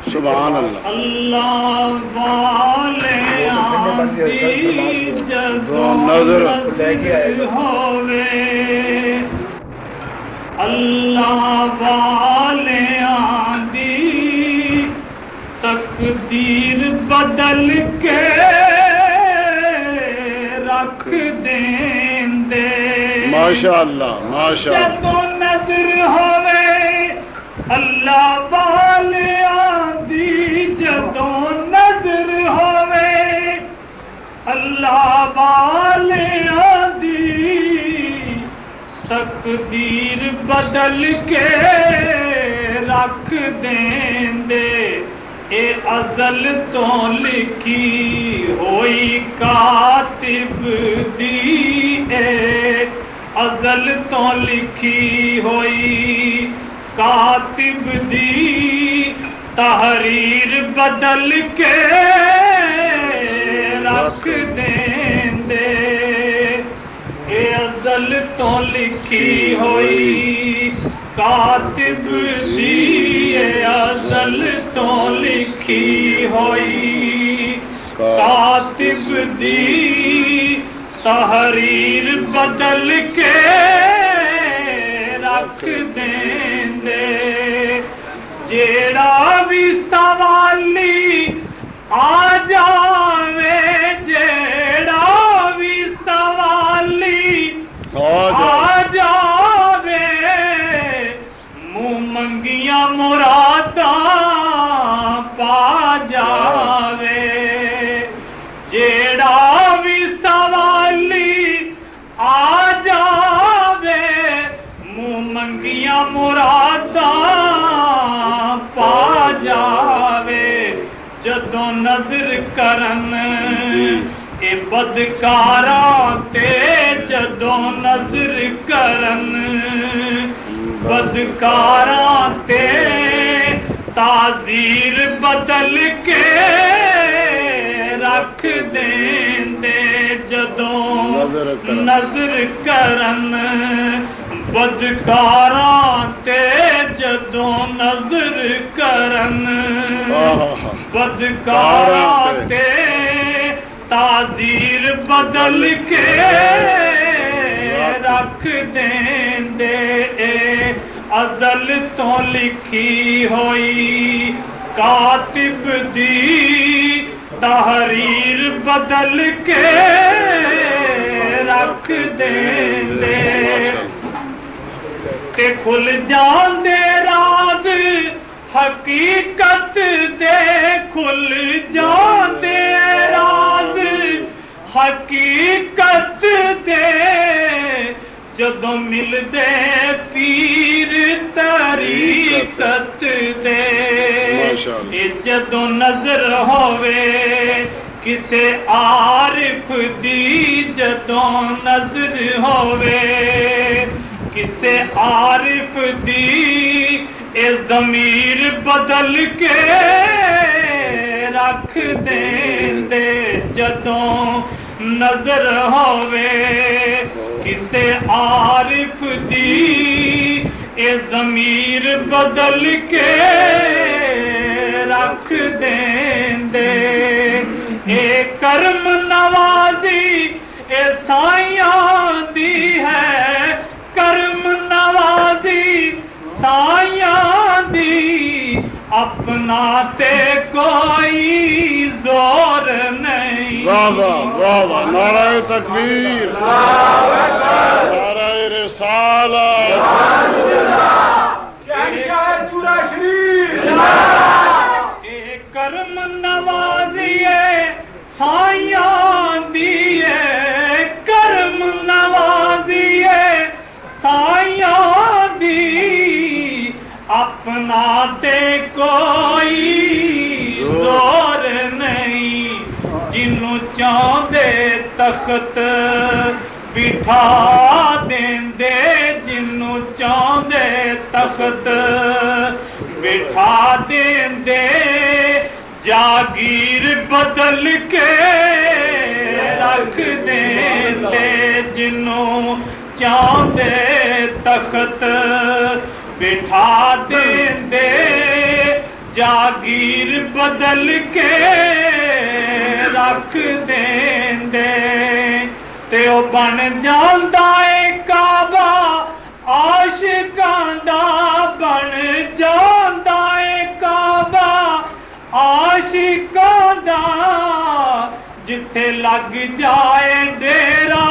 سبحان اللہ اللہ والے نظر ہوے اللہ والے آدھی تقدیر بدل کے رکھ دیں دے ماشاء اللہ ماشاء اللہ جدوں نظر ہوے اللہ والے آدھی جدوں نظر ہوے اللہ والے آدھی تقدیر بدل کے رکھ دیں دے اے ازل تو لکھی ہوئی کاتب دی اے ازل تو لکھی ہوئی کاتب دی تحریر بدل کے رکھ دیں دے اے ازل تو لکھی ہوئی کاتب دی اے ازل تو لکھی ہوئی کاتب دی تحریر بدل کے رکھ دیں دے جیڑا بھی سوالی آ جاوے جیڑا بھی سوالی آ جاوے منہ منگیاں مراداں پا جاوے جیڑا بھی سوالی آ جاوے منہ منگیاں مراداں پا جاوے جدوں نظر کرن اے بدکاراں تے جدوں نظر کرن بدکاراں تے تعذیر بدل کے رکھ دیں دے جدوں نظر کرن بدکاراں تے جدوں نظر کرن بدکاراں تے تعذیر بدل کے رکھ دیں دے اے ازل تو لکھی ہوئی کاتب دی تحریر بدل کے رکھ دیں دے تے کھل جان دے راز حقیقت دے کھل جان دے راز حقیقت دے جدوں مل دے پیر طریقت دے اے جدوں نظر ہووے کسے عارف دی جدوں نظر ہووے کسے عارف دی اے ضمیر بدل کے رکھ دیں دے جدوں نظر ہووے کسے عارف دی اے ضمیر بدل کے رکھ دیں دے اے کرم نوازی اے سائیاں دی ہے کرم نوازی سائیاں دی اپنا تے کوئی زور نہیں واہ واہ واہ واہ نعرہ تکبیر نعرہ رسالت اے کرم نوازیے سائیاں دیے کرم نوازیے سائیاں دی اپنا تے کوئی زور نہیں جنوں چاہندے تخت بٹھا دیں دے دیں دے جاگیر بدل کے رکھ دیں دے جنوں چاہندے تخت بٹھا دیں دے جاگیر بدل کے رکھ دیں دے تے او بن جاندا اے کعبہ عاشقاں دا بن جاندا اے کعبہ عاشقاں دا جتھے لگ جائے ڈیرا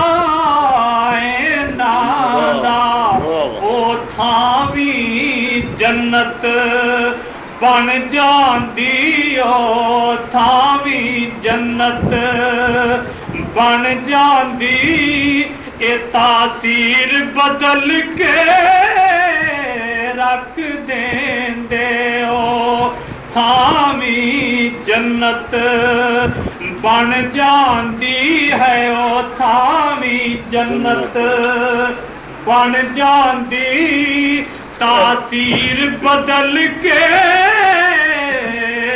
نادا او تھاویں جنت بن جاندی او تھاویں جنت بن جاندی اے تاثیر بدل کے رکھ دیں دے او تھاویں جنت بن جاندی ہے او تھاویں جنت بن جاندی تاثیر بدل کے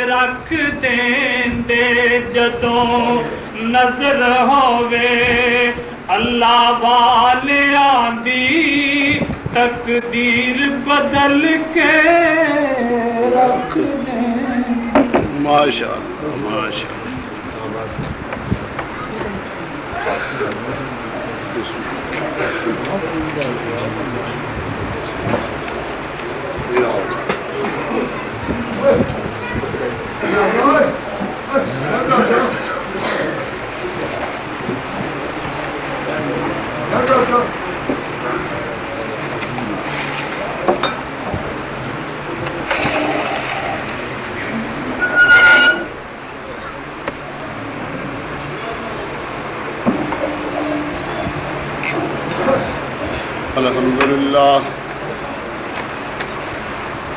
رکھ دیں دے جدوں نظر ہووے اللہ والیاں دی تقدیر بدل کے رکھ دیں ماشاءاللہ ماشاءاللہ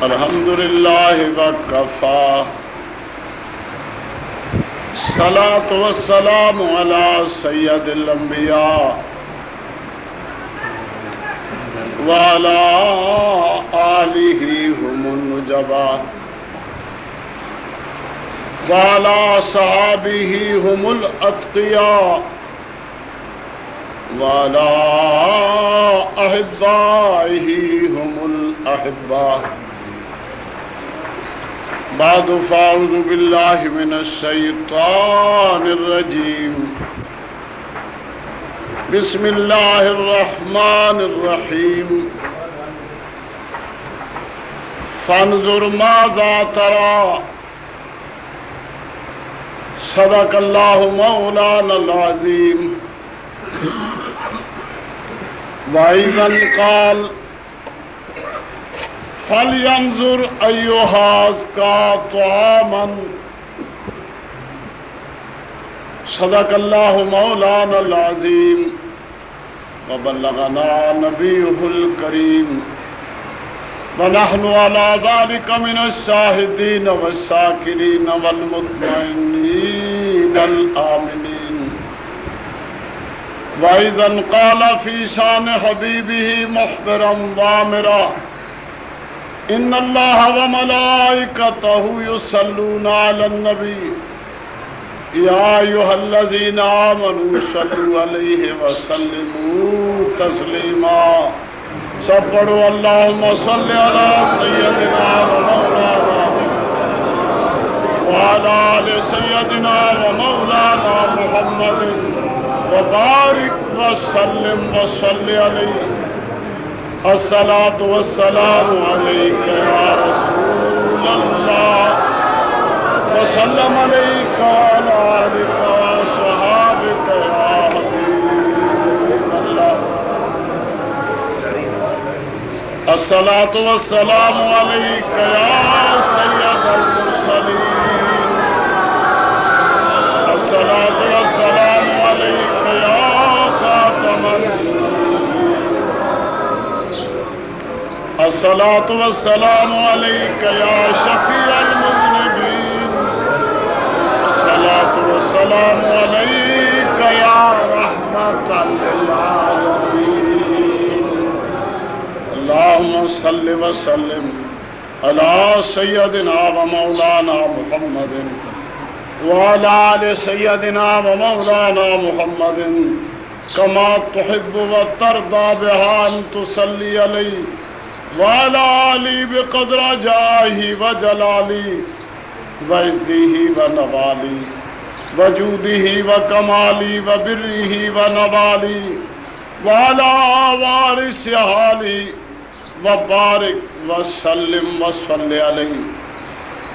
الحمدللہ وکفا الصلاۃ والسلام علی سید الانبیاء وعلی آلہ هم النجبا وعلی صحابہ هم الاتقیاء وعلى أحبائه هم الأحباء بعد فأعوذ بالله من الشيطان الرجيم بسم الله الرحمن الرحيم فانظر ماذا ترى صدق الله مولانا العظيم وَإِذًا قَالَ فَلْيَنْظُرْ أَيُّهَا أَزْكَى طَعَامًا صدق الله مولانا العظيم وبلغنا نبيه الكريم ونحن على ذلك من الشاهدين والشاكرين والمطمئنين الآمنين وَإِذًا قَالَ فِي شَانِ حَبِيبِهِ مُخْبِرًا ضَامِرًا إِنَّ اللَّهَ وَمَلَائِكَتَهُ يُصَلُّونَ عَلَى النَّبِيِّ يَا أَيُّهَا الَّذِينَ آمَنُوا صَلُّوا عَلَيْهِ وَسَلِّمُوا تَسْلِيمًا سب پڑھو اللهم صل على سيدنا ومولانا وعلى آل سيدنا ومولانا محمد وبارك وسلم وصل عليه الصلاة والسلام عليك يا رسول الله وسلم عليك وعلى آلك وصحابك يا حبيب الله الصلاة والسلام عليك يا سيد المرسلين الصلاة والسلام عليك يا خاتم الصلاة والسلام عليك يا شفيع المذنبين الصلاة والسلام عليك يا رحمة للعالمين اللهم صل وسلم علی سیدنا و مولانا محمد وعلی آل سیدنا و مولانا محمد کما تحب و ترضى بها ان تصلی علیہ وعلی آلہ بقدر جاہہ و جلالہ وعزہ و نوالہ وجودہ و کمالہ و برہ و نوالہ وعلی وارث حالہ وبارک وسلم وصلی علیہ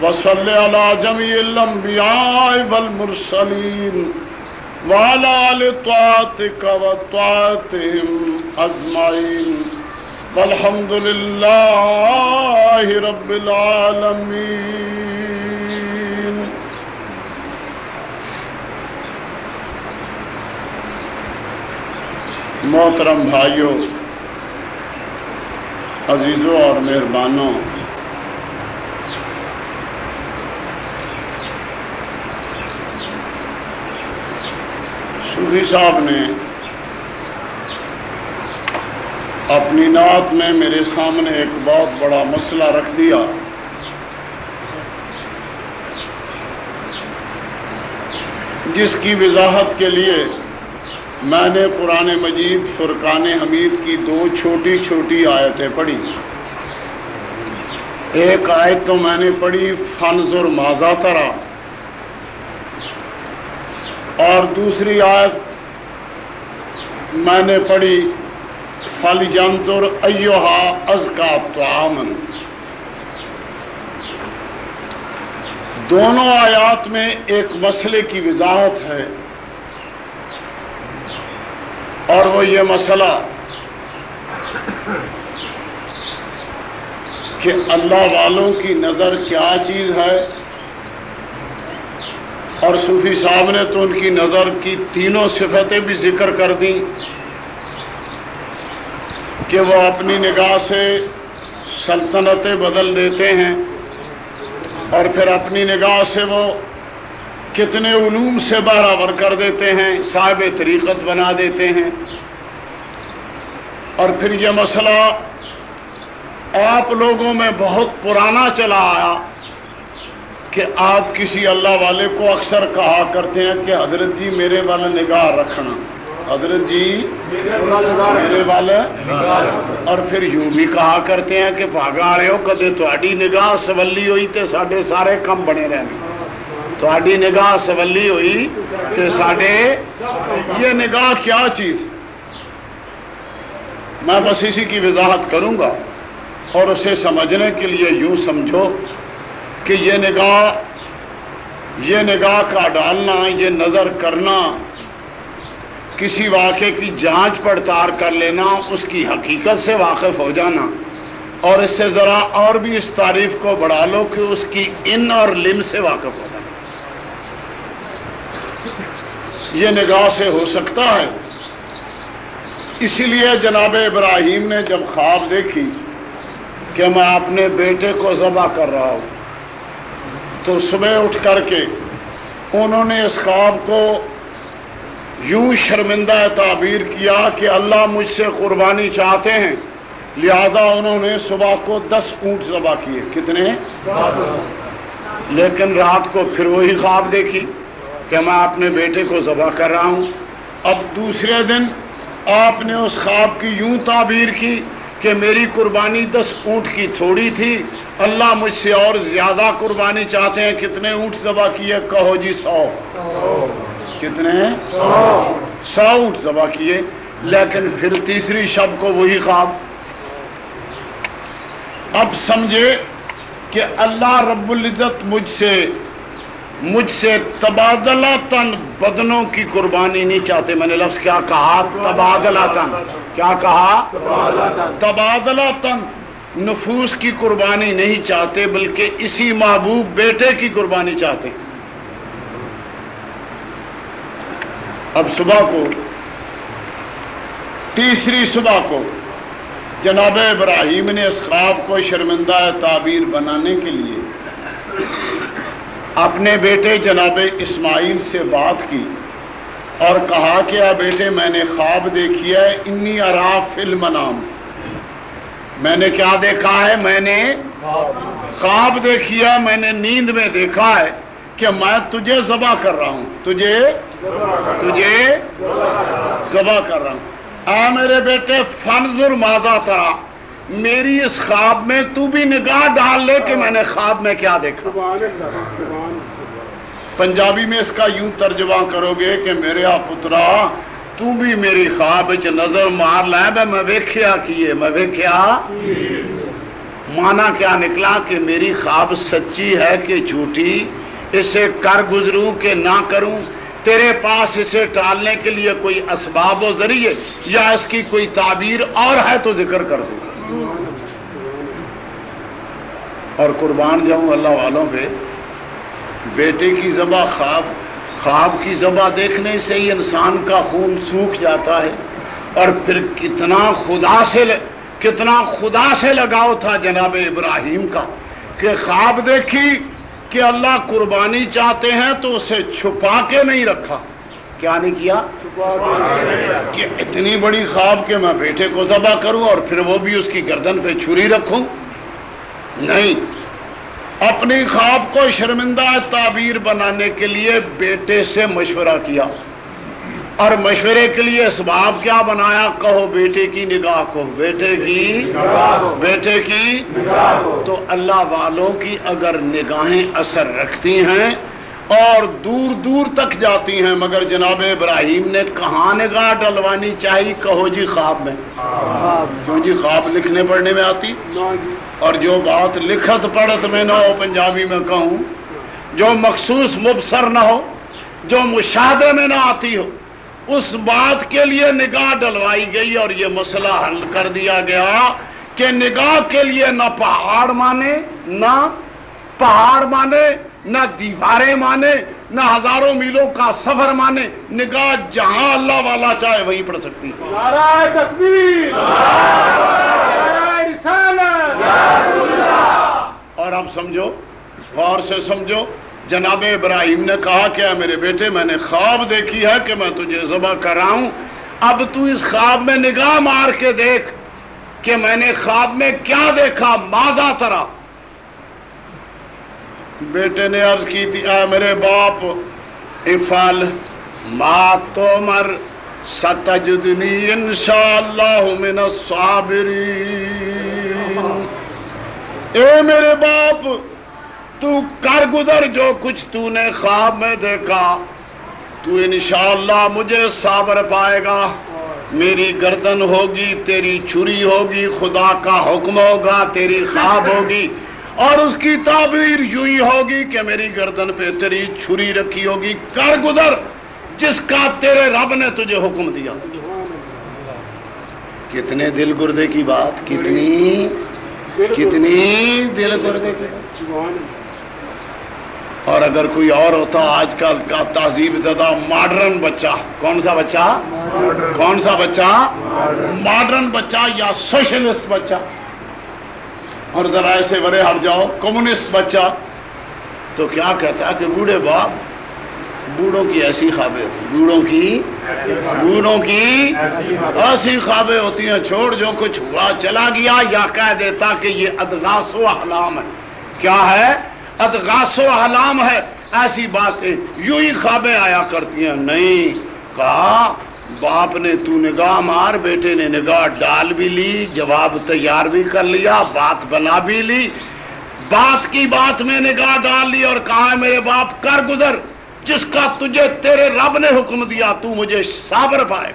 وصلی علی جمیع الانبیاء والمرسلین وعلی آل طاعتک و طاعتہم اجمعین والحمد للہ رب العالمین۔ محترم بھائیوں، عزیزوں اور مہربانوں، صوفی صاحب نے اپنی نعت میں میرے سامنے ایک بہت بڑا مسئلہ رکھ دیا، جس کی وضاحت کے لیے میں نے قرآن مجید فرقان حمید کی 2 چھوٹی چھوٹی آیتیں پڑھی۔ ایک آیت تو میں نے پڑھی فانظر ماذا تری، اور دوسری آیت میں نے پڑھی فَلْيَنظُرْ أَيُّهَا أَزْكَىٰ طَعَامًا۔ دونوں آیات میں ایک مسئلے کی وضاحت ہے، اور وہ یہ مسئلہ کہ اللہ والوں کی نظر کیا چیز ہے، اور صوفی صاحب نے تو ان کی نظر کی تینوں صفتیں بھی ذکر کر دیں کہ وہ اپنی نگاہ سے سلطنتیں بدل دیتے ہیں، اور پھر اپنی نگاہ سے وہ کتنے علوم سے برابر کر دیتے ہیں، صاحب طریقت بنا دیتے ہیں۔ اور پھر یہ مسئلہ آپ لوگوں میں بہت پرانا چلا آیا کہ آپ کسی اللہ والے کو اکثر کہا کرتے ہیں کہ حضرت جی میرے والے نگاہ رکھنا، حضرت جی میرے والے، اور پھر یوں بھی کہا کرتے ہیں کہ بھاگا آئے ہو کدے تہاڈی نگاہ سولی ہوئی تے ساڈے سارے کم بنے رہنے، تہاڈی نگاہ سولی ہوئی تے ساڈے، یہ نگاہ کیا چیز؟ میں بس اسی کی وضاحت کروں گا، اور اسے سمجھنے کے لیے یوں سمجھو کہ یہ نگاہ کا ڈالنا، یہ نظر کرنا، کسی واقعے کی جانچ پڑتال کر لینا، اس کی حقیقت سے واقف ہو جانا، اور اس سے ذرا اور بھی اس تعریف کو بڑھا لو کہ اس کی ان اور لم سے واقف ہو جانا، یہ نگاہ سے ہو سکتا ہے۔ اسی لیے جناب ابراہیم نے جب خواب دیکھی کہ میں اپنے بیٹے کو ذبح کر رہا ہوں، تو صبح اٹھ کر کے انہوں نے اس خواب کو یوں شرمندہ تعبیر کیا کہ اللہ مجھ سے قربانی چاہتے ہیں، لہذا انہوں نے صبح کو 10 اونٹ ذبح کیے۔ کتنے؟ لیکن رات کو پھر وہی خواب دیکھی کہ میں اپنے بیٹے کو ذبح کر رہا ہوں۔ اب دوسرے دن آپ نے اس خواب کی یوں تعبیر کی کہ میری قربانی 10 اونٹ کی تھوڑی تھی، اللہ مجھ سے اور زیادہ قربانی چاہتے ہیں، کتنے اونٹ ذبح کیے؟ کہو جی 100۔ کتنے؟ 100 اونٹ ذبح کیے۔ لیکن پھر تیسری شب کو وہی خواب۔ اب سمجھے کہ اللہ رب العزت مجھ سے تبادلہ تن بدنوں کی قربانی نہیں چاہتے۔ میں نے لفظ کیا کہا؟ تبادلہ تن۔ کیا کہا؟ تبادلہ تن نفوس کی قربانی نہیں چاہتے، بلکہ اسی محبوب بیٹے کی قربانی چاہتے۔ اب صبح کو، تیسری صبح کو جناب ابراہیم نے اس خواب کو شرمندہ تعبیر بنانے کے لیے اپنے بیٹے جناب اسماعیل سے بات کی اور کہا کہ بیٹے میں نے خواب دیکھی ہے، انی ارا فی المنام، میں نے کیا دیکھا ہے؟ میں نے خواب دیکھی ہے، میں نے نیند میں دیکھا ہے کہ میں تجھے ذبح کر رہا ہوں، تجھے ذبح کر رہا ہوں۔ اے میرے بیٹے فانظر ماذا ترا، میری اس خواب میں تو بھی نگاہ ڈال لے کہ میں نے خواب میں کیا دیکھا۔ پنجابی میں اس کا یوں ترجمہ کرو گے کہ میرے پترا تو بھی میری خواب وچ نظر مار لے، میں ویکھیا کیے، میں ویکھیا۔ مانا کیا نکلا کہ میری خواب سچی ہے کہ جھوٹی، اسے کر گزروں کہ نہ کروں، تیرے پاس اسے ٹالنے کے لیے کوئی اسباب و ذریعے یا اس کی کوئی تعبیر اور ہے تو ذکر کر دوں۔ اور قربان جاؤں اللہ والوں پہ، بیٹے کی ذبح خواب کی ذبح دیکھنے سے ہی انسان کا خون سوکھ جاتا ہے۔ اور پھر کتنا خدا سے لگاؤ تھا جناب ابراہیم کا کہ خواب دیکھی کہ اللہ قربانی چاہتے ہیں تو اسے چھپا کے نہیں رکھا۔ کیا نہیں کیا؟ کہ اتنی بڑی خواب کہ میں بیٹے کو ذبح کروں اور پھر وہ بھی اس کی گردن پہ چھری رکھوں؟ نہیں، اپنی خواب کو شرمندہ تعبیر بنانے کے لیے بیٹے سے مشورہ کیا، اور مشورے کے لیے اسباب کیا بنایا؟ کہو بیٹے کی نگاہ کو، بیٹے کی تو اللہ والوں کی اگر نگاہیں اثر رکھتی ہیں اور دور دور تک جاتی ہیں، مگر جناب ابراہیم نے کہاں نگاہ ڈلوانی چاہیے؟ کہو جی خواب میں۔ کیوں جی خواب لکھنے پڑھنے میں آتی؟ اور جو بات لکھت پڑھت میں نہ ہو، پنجابی میں کہوں، جو مخصوص مبصر نہ ہو، جو مشاہدے میں نہ آتی ہو، اس بات کے لیے نگاہ ڈلوائی گئی اور یہ مسئلہ حل کر دیا گیا کہ نگاہ کے لیے نہ پہاڑ مانے، نہ دیواریں مانے، نہ ہزاروں میلوں کا سفر مانے، نگاہ جہاں اللہ والا چاہے وہیں پڑ سکتی ہے۔ نعرہ تکبیر، نعرہ رسالت۔ اور اب سمجھو، غور سے سمجھو، جناب ابراہیم نے کہا کہ اے میرے بیٹے میں نے خواب دیکھی ہے کہ میں تجھے ذبح کر رہا ہوں، اب تو اس خواب میں نگاہ مار کے دیکھ کہ میں نے خواب میں کیا دیکھا، ماذا ترا۔ بیٹے نے عرض کی تھی اے میرے باپ افعل ما تؤمر ستجدنی انشاءاللہ من الصابرین۔ اے میرے باپ تو کر گزر جو کچھ تو نے خواب میں دیکھا، تو انشاءاللہ مجھے صابر پائے گا۔ میری گردن ہوگی، تیری چھری ہوگی، خدا کا حکم ہوگا، تیری خواب ہوگی، اور اس کی تعبیر یوں ہی ہوگی کہ میری گردن پہ تیری چھری رکھی ہوگی، کر گزر جس کا تیرے رب نے تجھے حکم دیا۔ کتنے دل گردے کی بات، کتنی دل گردے کی بات۔ اور اگر کوئی اور ہوتا آج کل کا تہذیب زدہ ماڈرن بچہ، کون سا بچہ؟ ماڈرن بچہ یا سوشلسٹ بچہ، اور ذرا ایسے بڑے ہٹ جاؤ کمیونسٹ بچہ، تو کیا کہتا ہے کہ بوڑھے باپ، بوڑھوں کی ایسی خوابیں ہوتی، بوڑھوں کی ایسی خوابیں ہوتی ہیں، چھوڑ جو کچھ ہوا چلا گیا، یا کہہ دیتا کہ یہ اضغاث و احلام ہے۔ کیا ہے؟ اضغاث و احلام ہے۔ ایسی باتیں یوں ہی خوابیں آیا کرتی ہیں۔ نہیں، کہا باپ نے تو نگاہ مار، بیٹے نے نگاہ ڈال بھی لی، جواب تیار بھی کر لیا، بات بنا بھی لی، بات کی بات میں نگاہ ڈال لی اور کہا ہے میرے باپ کر گزر جس کا تجھے تیرے رب نے حکم دیا، تو مجھے صابر پائے۔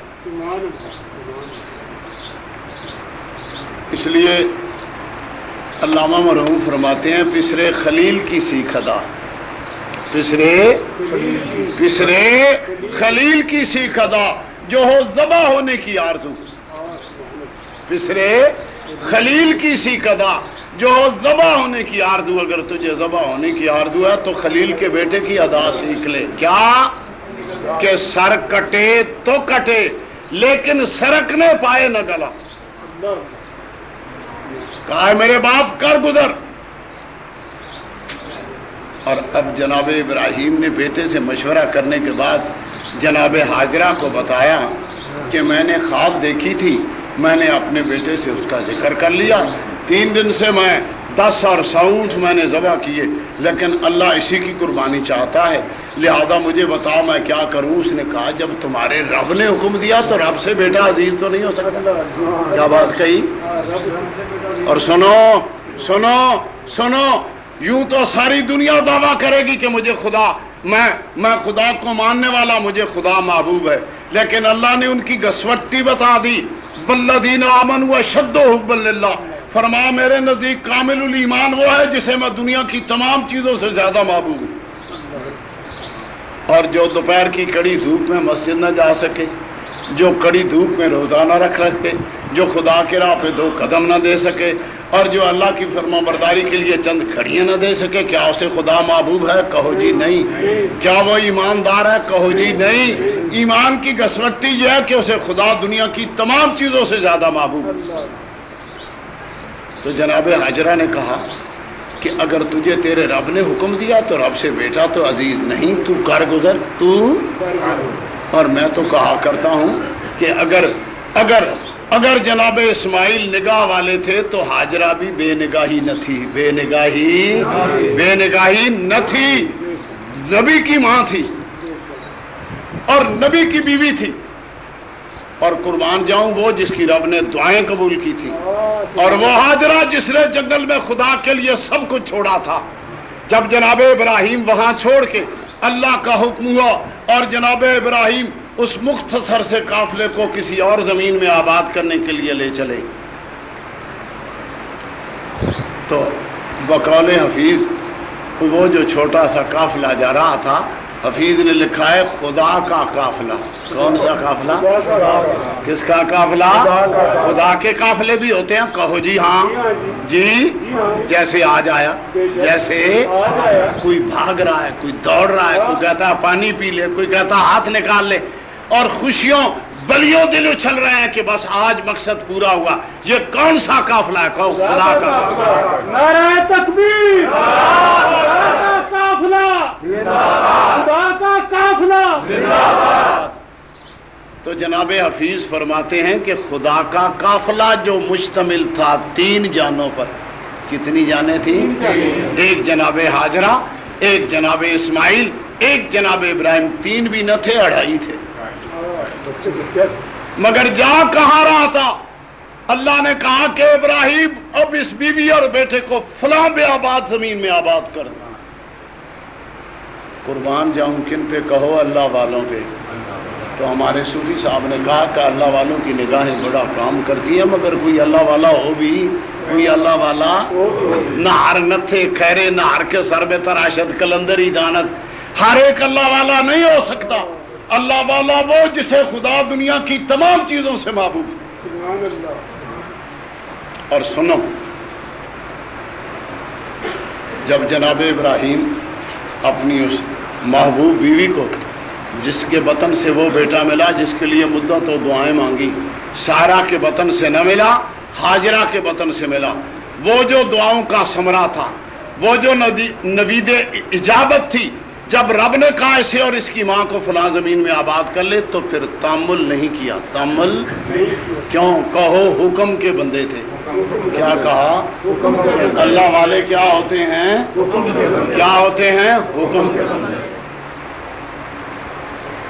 اس لیے علامہ مرحوم فرماتے ہیں پسرے خلیل کی سیکھ ادا، پسرے خلیل کی سیکھ ادا جو ہو ذبح ہونے کی آرزو، پسرے خلیل کی سیکھ ادا جو ہو ذبح ہونے کی آرزو۔ اگر تجھے ذبح ہونے کی آرزو ہے تو خلیل کے بیٹے کی ادا سیکھ لے۔ کیا کہ سر کٹے تو کٹے لیکن سرکنے پائے نہ گلا۔ کہا ہے میرے باپ کر گزر۔ اور اب جناب ابراہیم نے بیٹے سے مشورہ کرنے کے بعد جناب ہاجرہ کو بتایا کہ میں نے خواب دیکھی تھی میں نے اپنے بیٹے سے اس کا ذکر کر لیا. 3 دن سے میں 10 اور 100 اونٹ میں نے ذبح کیے، لیکن اللہ اسی کی قربانی چاہتا ہے، لہذا مجھے بتاؤ میں کیا کروں. اس نے کہا جب تمہارے رب نے حکم دیا تو رب سے بیٹا عزیز تو نہیں ہو سکتا. کیا بات کہی. اور سنو سنو سنو، یوں تو ساری دنیا دعویٰ کرے گی کہ مجھے خدا، میں خدا کو ماننے والا، مجھے خدا محبوب ہے، لیکن اللہ نے ان کی گسوٹی بتا دی. والذین آمنوا اشد حبا للہ، فرمایا میرے نزدیک کامل الایمان وہ ہے جسے میں دنیا کی تمام چیزوں سے زیادہ محبوب ہوں. اور جو دوپہر کی کڑی دھوپ میں مسجد نہ جا سکے، جو کڑی دھوپ میں روزانہ رکھے، جو خدا کے راہ پہ 2 قدم نہ دے سکے، اور جو اللہ کی فرما برداری کے لیے چند کھڑیاں نہ دے سکے، کیا اسے خدا محبوب ہے؟ کہو جی نہیں. کیا وہ ایماندار ہے؟ کہو جی نہیں. ایمان کی گسوٹی یہ ہے کہ اسے خدا دنیا کی تمام چیزوں سے زیادہ محبوب ہے. تو جناب حاجرہ نے کہا کہ اگر تجھے تیرے رب نے حکم دیا تو رب سے بیٹا تو عزیز نہیں، تو کر گزر تو. اور میں تو کہا کرتا ہوں کہ اگر جناب اسماعیل نگاہ والے تھے تو حاجرہ بھی بے نگاہی نہ تھی، بے نگاہی نہ تھی. نبی کی ماں تھی اور نبی کی بیوی تھی. اور قربان جاؤں وہ جس کی رب نے دعائیں قبول کی تھی، اور وہ حاجرہ جس نے جنگل میں خدا کے لیے سب کچھ چھوڑا تھا. جب جناب ابراہیم وہاں چھوڑ کے اللہ کا حکم ہوا اور جناب ابراہیم اس مختصر سے قافلے کو کسی اور زمین میں آباد کرنے کے لیے لے چلے، تو بقول حفیظ وہ جو چھوٹا سا قافلہ جا رہا تھا، حفیظ نے لکھا ہے خدا کا قافلہ. کون سا قافلہ؟ کس کا قافلہ؟ خدا کے قافلے بھی ہوتے ہیں. کہو جی ہاں جی. جیسے آج آیا، جیسے کوئی بھاگ رہا ہے، کوئی دوڑ رہا ہے، کوئی کہتا ہے پانی پی لے، کوئی کہتا ہے ہاتھ نکال لے، اور خوشیوں بلیوں دل اچھل رہے ہیں کہ بس آج مقصد پورا ہوا. یہ کون سا قافلہ ہے؟ کہو خدا کا قافلہ. نعرہ تکبیر، قافلہ خدا کا قافلہ. تو جناب حفیظ فرماتے ہیں کہ خدا کا قافلہ جو مشتمل تھا 3 جانوں پر. کتنی جانیں تھیں؟ 1 جناب حاجرہ، 1 جناب اسماعیل، 1 جناب ابراہیم. 3 بھی نہ تھے، 2.5 تھے. مگر جا کہاں رہا تھا؟ اللہ نے کہا کہ ابراہیم اب اس بیوی اور بیٹے کو فلاں بے آباد زمین میں آباد کر دیں. قربان جاؤں کن پہ؟ کہو اللہ والوں پہ. تو ہمارے صوفی صاحب نے کہا کہ اللہ والوں کی نگاہیں بڑا کام کرتی ہیں، مگر کوئی اللہ والا ہو بھی، کوئی اللہ والا نہر نتھے خیرے نہر کے سر میں تراشد کلندری دانت. ہر ایک اللہ والا نہیں ہو سکتا. اللہ والا وہ جسے خدا دنیا کی تمام چیزوں سے محبوب ہے. اور سنو، جب جناب ابراہیم اپنی اس محبوب بیوی کو، جس کے بطن سے وہ بیٹا ملا جس کے لیے مدت و دعائیں مانگی، سارا کے بطن سے نہ ملا، حاجرہ کے بطن سے ملا، وہ جو دعاؤں کا ثمرہ تھا، وہ جو نوید اجابت تھی، جب رب نے کہا اسے اور اس کی ماں کو فلاں زمین میں آباد کر لے تو پھر تامل نہیں کیا. تامل کیوں؟ کہو حکم کے بندے تھے. کیا کہا؟ اللہ والے کیا ہوتے ہیں؟ کیا ہوتے ہیں؟ حکم کے بندے.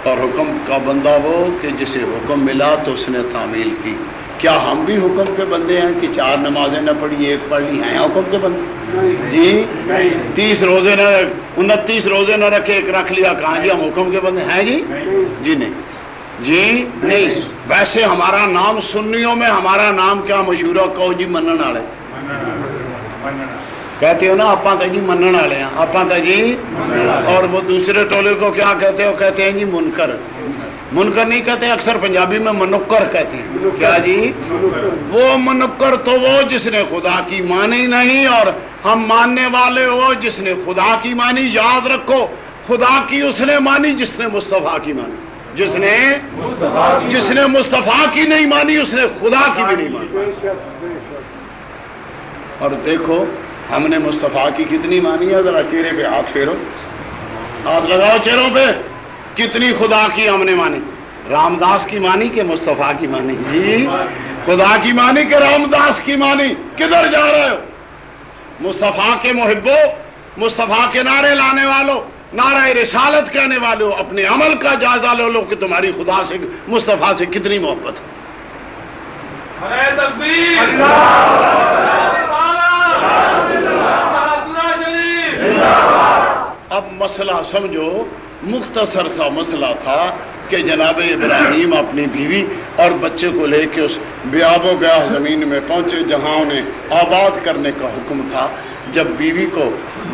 اور حکم کا بندہ وہ کہ جسے حکم ملا تو اس نے تعمیل کی. کیا ہم بھی حکم کے بندے ہیں کہ 4 نمازیں نہ پڑھی 1 پڑھ لی، ہیں حکم کے بندے؟ جی 30 روزے نہ 29 روزے نہ رکھے 1 رکھ لیا، کہاں جی ہم حکم کے بندے ہیں؟ جی نہیں، جی نہیں. ویسے ہمارا نام سنیوں میں ہمارا نام کیا مشہور ہے؟ کہو جی منن والے. کہتے ہو نا آپ تو جی منن والے ہیں، آپ تو جی. اور وہ دوسرے ٹولے کو کیا کہتے ہو؟ کہتے ہیں جی منکر. منکر نہیں کہتے، اکثر پنجابی میں منکر کہتے ہیں. کیا جی؟ وہ منکر تو وہ جس نے خدا کی مانی نہیں، اور ہم ماننے والے وہ جس نے خدا کی مانی. یاد رکھو، خدا کی اس نے مانی جس نے مصطفیٰ کی مانی. جس نے مصطفیٰ کی نہیں مانی اس نے خدا کی بھی نہیں مانی. اور دیکھو ہم نے مصطفیٰ کی کتنی مانی ہے. ذرا چہرے پہ ہاتھ پھیرو، ہاتھ لگاؤ چہروں پہ. کتنی خدا کی ہم نے مانی. رام داس کی مانی کہ مصطفیٰ کی مانی؟ جی خدا کی مانی کہ رامداس کی مانی؟ کدھر جا رہے ہو؟ مصطفیٰ کے محبو، مصطفیٰ کے نعرے لانے والوں، نعرہ رسالت کہنے والوں، اپنے عمل کا جائزہ لے لو کہ تمہاری خدا سے، مصطفیٰ سے کتنی محبت ہے۔ اب مسئلہ سمجھو، مختصر سا مسئلہ تھا کہ جناب ابراہیم اپنی بیوی اور بچے کو لے کے اس بیاب و گیا زمین میں پہنچے جہاں انہیں آباد کرنے کا حکم تھا۔ جب بیوی کو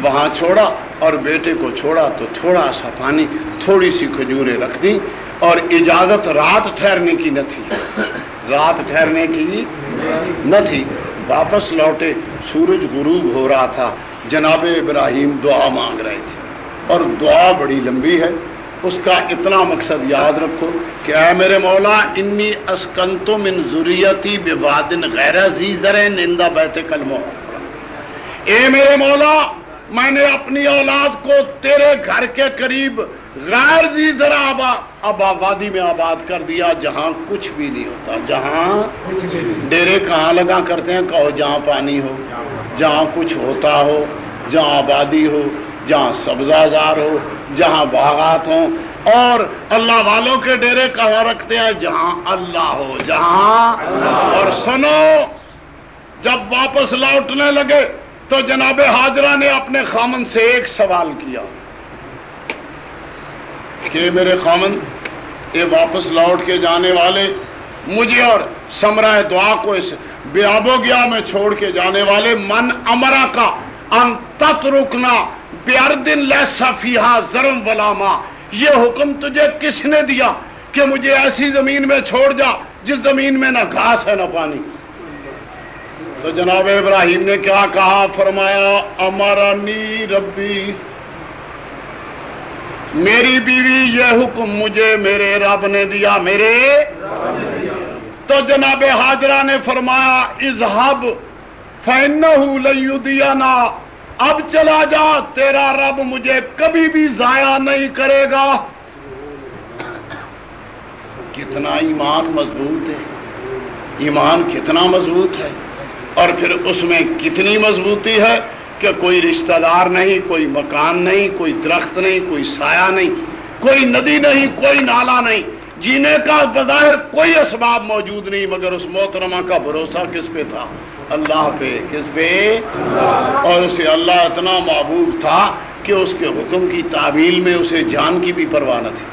وہاں چھوڑا اور بیٹے کو چھوڑا تو تھوڑا سا پانی، تھوڑی سی کھجوریں رکھ دیں، اور اجازت رات ٹھہرنے کی نہ تھی، رات ٹھہرنے کی نہ تھی۔ واپس لوٹے، سورج غروب ہو رہا تھا، جناب ابراہیم دعا مانگ رہے تھے، اور دعا بڑی لمبی ہے۔ اس کا اتنا مقصد یاد رکھو کہ اے میرے مولا، انی اسکنت من ذریتی بواد غیر ذی زرع عند بیتک المحرم، اے میرے مولا، میں نے اپنی اولاد کو تیرے گھر کے قریب غیر ذی زرع وادی میں آباد کر دیا، جہاں کچھ بھی نہیں ہوتا۔ جہاں ڈیرے کہاں لگا کرتے ہیں؟ کہو جہاں پانی ہو، جہاں کچھ ہوتا ہو، جہاں آبادی ہو، جہاں سبزہ زار ہو، جہاں باغات ہوں۔ اور اللہ والوں کے ڈیرے کہاں رکھتے ہیں؟ جہاں اللہ ہو، جہاں اور سنو، جب واپس لوٹنے لگے تو جناب حاجرہ نے اپنے خامن سے ایک سوال کیا کہ میرے خامن، یہ واپس لوٹ کے جانے والے مجھے اور ثمرہ دعا کو اس بیابو گیا میں چھوڑ کے جانے والے، من امرا کا ان تترکنا بیارد لیس فیہا زرع ولا ماء، یہ حکم تجھے کس نے دیا کہ مجھے ایسی زمین میں چھوڑ جا جس زمین میں نہ گھاس ہے نہ پانی؟ تو جناب ابراہیم نے کیا کہا؟ فرمایا امرنی ربی، میری بیوی یہ حکم مجھے میرے رب نے دیا، میرے۔ تو جناب حاجرہ نے فرمایا اذهب فإنه لن يضيعنا، اب چلا جا، تیرا رب مجھے کبھی بھی ضائع نہیں کرے گا۔ کتنا ایمان مضبوط ہے، ایمان کتنا مضبوط ہے، اور پھر اس میں کتنی مضبوطی ہے کہ کوئی رشتہ دار نہیں، کوئی مکان نہیں، کوئی درخت نہیں، کوئی سایہ نہیں، کوئی ندی نہیں، کوئی نالا نہیں، جینے کا بظاہر کوئی اسباب موجود نہیں، مگر اس محترمہ کا بھروسہ کس پہ تھا؟ اللہ پہ۔ کس پہ؟ اور اسے اللہ اتنا محبوب تھا کہ اس کے حکم کی تعمیل میں اسے جان کی بھی پرواہ نہ تھی۔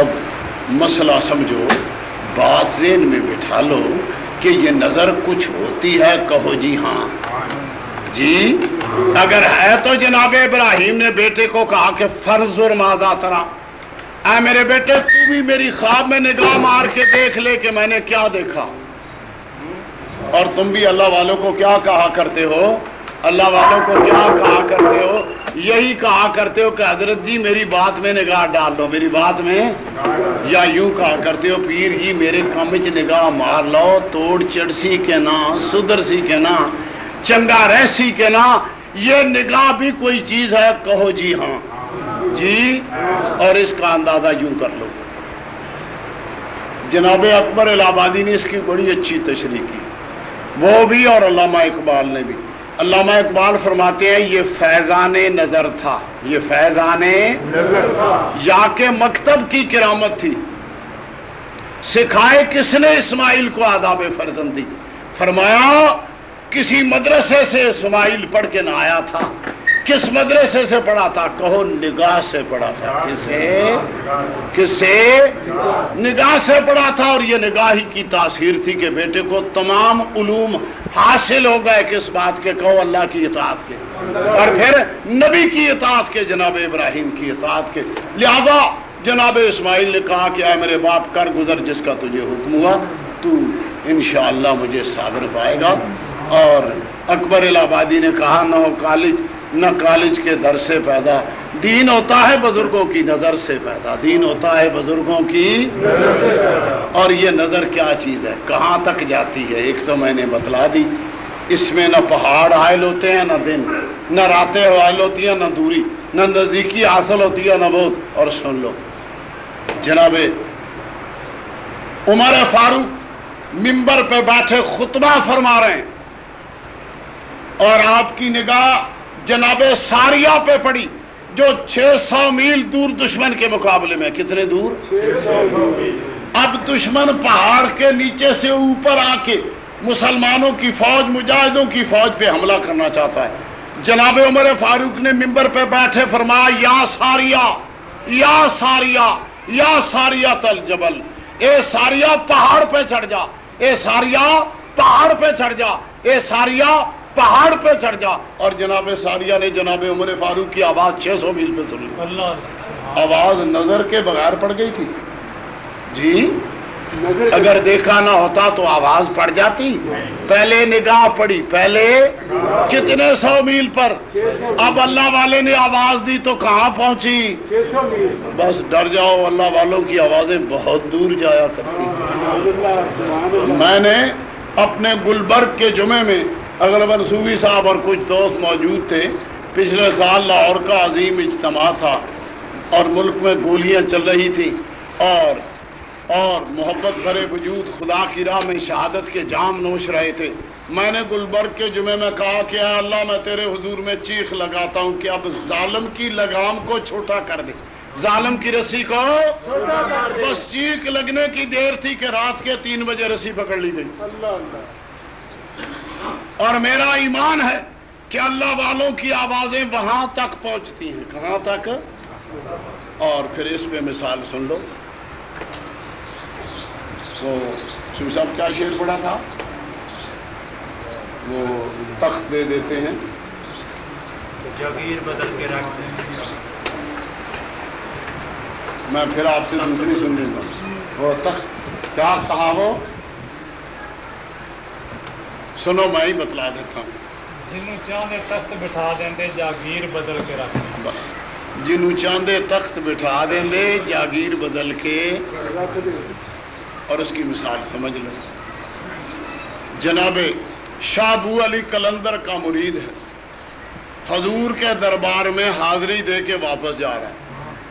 اب مسئلہ سمجھو، بات ذہن میں بٹھا لو کہ یہ نظر کچھ ہوتی ہے، کہو جی ہاں جی۔ اگر ہے تو جناب ابراہیم نے بیٹے کو کہا کہ فرزر ماذا ترا، اے میرے بیٹے تو بھی میری خواب میں نگاہ مار کے دیکھ لے کہ میں نے کیا دیکھا۔ اور تم بھی اللہ والوں کو کیا کہا کرتے ہو؟ اللہ والوں کو کیا کہا کرتے ہو؟ یہی کہا کرتے ہو کہ حضرت جی میری بات میں نگاہ ڈال لو، میری بات میں، یا یوں کہا کرتے ہو پیر جی میرے کام وچ نگاہ مار لو، توڑ چڑسی کے نا، سدر سی کے نا، چنگا رہسی کے نا، یہ نگاہ بھی کوئی چیز ہے، کہو جی ہاں جی۔ اور اس کا اندازہ یوں کر لو، جناب اکبر الہ آبادی نے اس کی بڑی اچھی تشریح کی، وہ بھی اور علامہ اقبال نے بھی۔ علامہ اقبال فرماتے ہیں یہ فیضان نظر تھا، یہ فیضان نظر تھا، یا کہ مکتب کی کرامت تھی۔ سکھائے کس نے اسماعیل کو آداب فرزندی؟ فرمایا کسی مدرسے سے اسماعیل پڑھ کے نہ آیا تھا۔ کس مدرسے سے پڑھا تھا؟ کہو نگاہ سے پڑھا تھا۔ کس سے؟ نگاہ سے پڑھا تھا، اور یہ نگاہی کی تاثیر تھی کہ بیٹے کو تمام علوم حاصل ہو گئے، کس بات کے؟ کہو اللہ کی اطاعت کے، اور پھر نبی کی اطاعت کے، جناب ابراہیم کی اطاعت کے۔ لہذا جناب اسماعیل نے کہا کہ اے میرے باپ کر گزر جس کا تجھے حکم ہوا، تو انشاءاللہ مجھے صابر پائے گا۔ اور اکبر الہ آبادی نے کہا نہ ہو کالج، نہ کالج کے در سے پیدا، دین ہوتا ہے بزرگوں کی نظر سے پیدا، دین ہوتا ہے بزرگوں کی نظر سے پیدا۔ اور یہ نظر کیا چیز ہے، کہاں تک جاتی ہے؟ ایک تو میں نے بتلا دی، اس میں نہ پہاڑ حائل ہوتے ہیں، نہ دن، نہ راتیں حائل ہوتی ہیں، نہ دوری، نہ نزدیکی حاصل ہوتی ہے، نہ بہت۔ اور سن لو، جناب عمر فاروق ممبر پہ بیٹھے خطبہ فرما رہے ہیں اور آپ کی نگاہ جناب ساریہ پہ پڑی جو 600 میل دور دشمن کے مقابلے میں. کتنے دور؟ 600 میل. اب دشمن پہاڑ کے نیچے سے اوپر آ کے مسلمانوں کی فوج، مجاہدوں کی فوج پہ حملہ کرنا چاہتا ہے. جناب عمر فاروق نے ممبر پہ بیٹھے فرمایا یا ساریہ، یا ساریہ، یا ساریہ تل جبل، اے ساریہ پہاڑ پہ چڑھ جا، اے ساریہ پہاڑ پہ چڑھ جا، اے ساریہ پہاڑ پہ چڑھ جا. اور جناب ساریہ نے جناب عمر فاروق کی آواز 600 میل پہ سنی. آواز نظر کے بغیر پڑ گئی تھی جی. اگر دیکھا نہ ہوتا تو آواز پڑ جاتی. پہلے نگاہ پڑی، پہلے کتنے 100 میل پر. اب اللہ والے نے آواز دی تو کہاں پہنچی؟ 600 میل. بس ڈر جاؤ، اللہ والوں کی آوازیں بہت دور جایا کرتی. میں نے اپنے گلبرگ کے جمعے میں، اغلباً صوفی صاحب اور کچھ دوست موجود تھے، پچھلے سال لاہور کا عظیم اجتماع تھا اور ملک میں گولیاں چل رہی تھی اور محبت بھرے وجود خدا کی راہ میں شہادت کے جام نوش رہے تھے. میں نے گلبرگ کے جمعے میں کہا کہ اے اللہ میں تیرے حضور میں چیخ لگاتا ہوں کہ اب ظالم کی لگام کو چھوٹا کر دے، ظالم کی رسی کو بس. چیخ لگنے کی دیر تھی کہ رات کے 3 بجے رسی پکڑ لی گئی. اور میرا ایمان ہے کہ اللہ والوں کی آوازیں وہاں تک پہنچتی ہیں. کہاں تک؟ اور پھر اس پہ مثال سن لو. وہ صوفی صاحب کیا شعر پڑھا تھا؟ وہ تخت دے دیتے ہیں، جاگیر بدل کے رکھتے ہیں. میں پھر آپ سے دوسری سن لوں گا. وہ تخت کیا کہا؟ وہ سنو میں ہی بتلا دیتا ہوں. جنوں چاندے تخت بٹھا دیں جاگیر بدل کے رکھتے ہیں. بس جنوں چاندے تخت بٹھا دیں دے جاگیر بدل کے. اور اس کی مثال سمجھ لو. جناب شاہ ابو علی قلندر کا مرید ہے، حضور کے دربار میں حاضری دے کے واپس جا رہا ہے.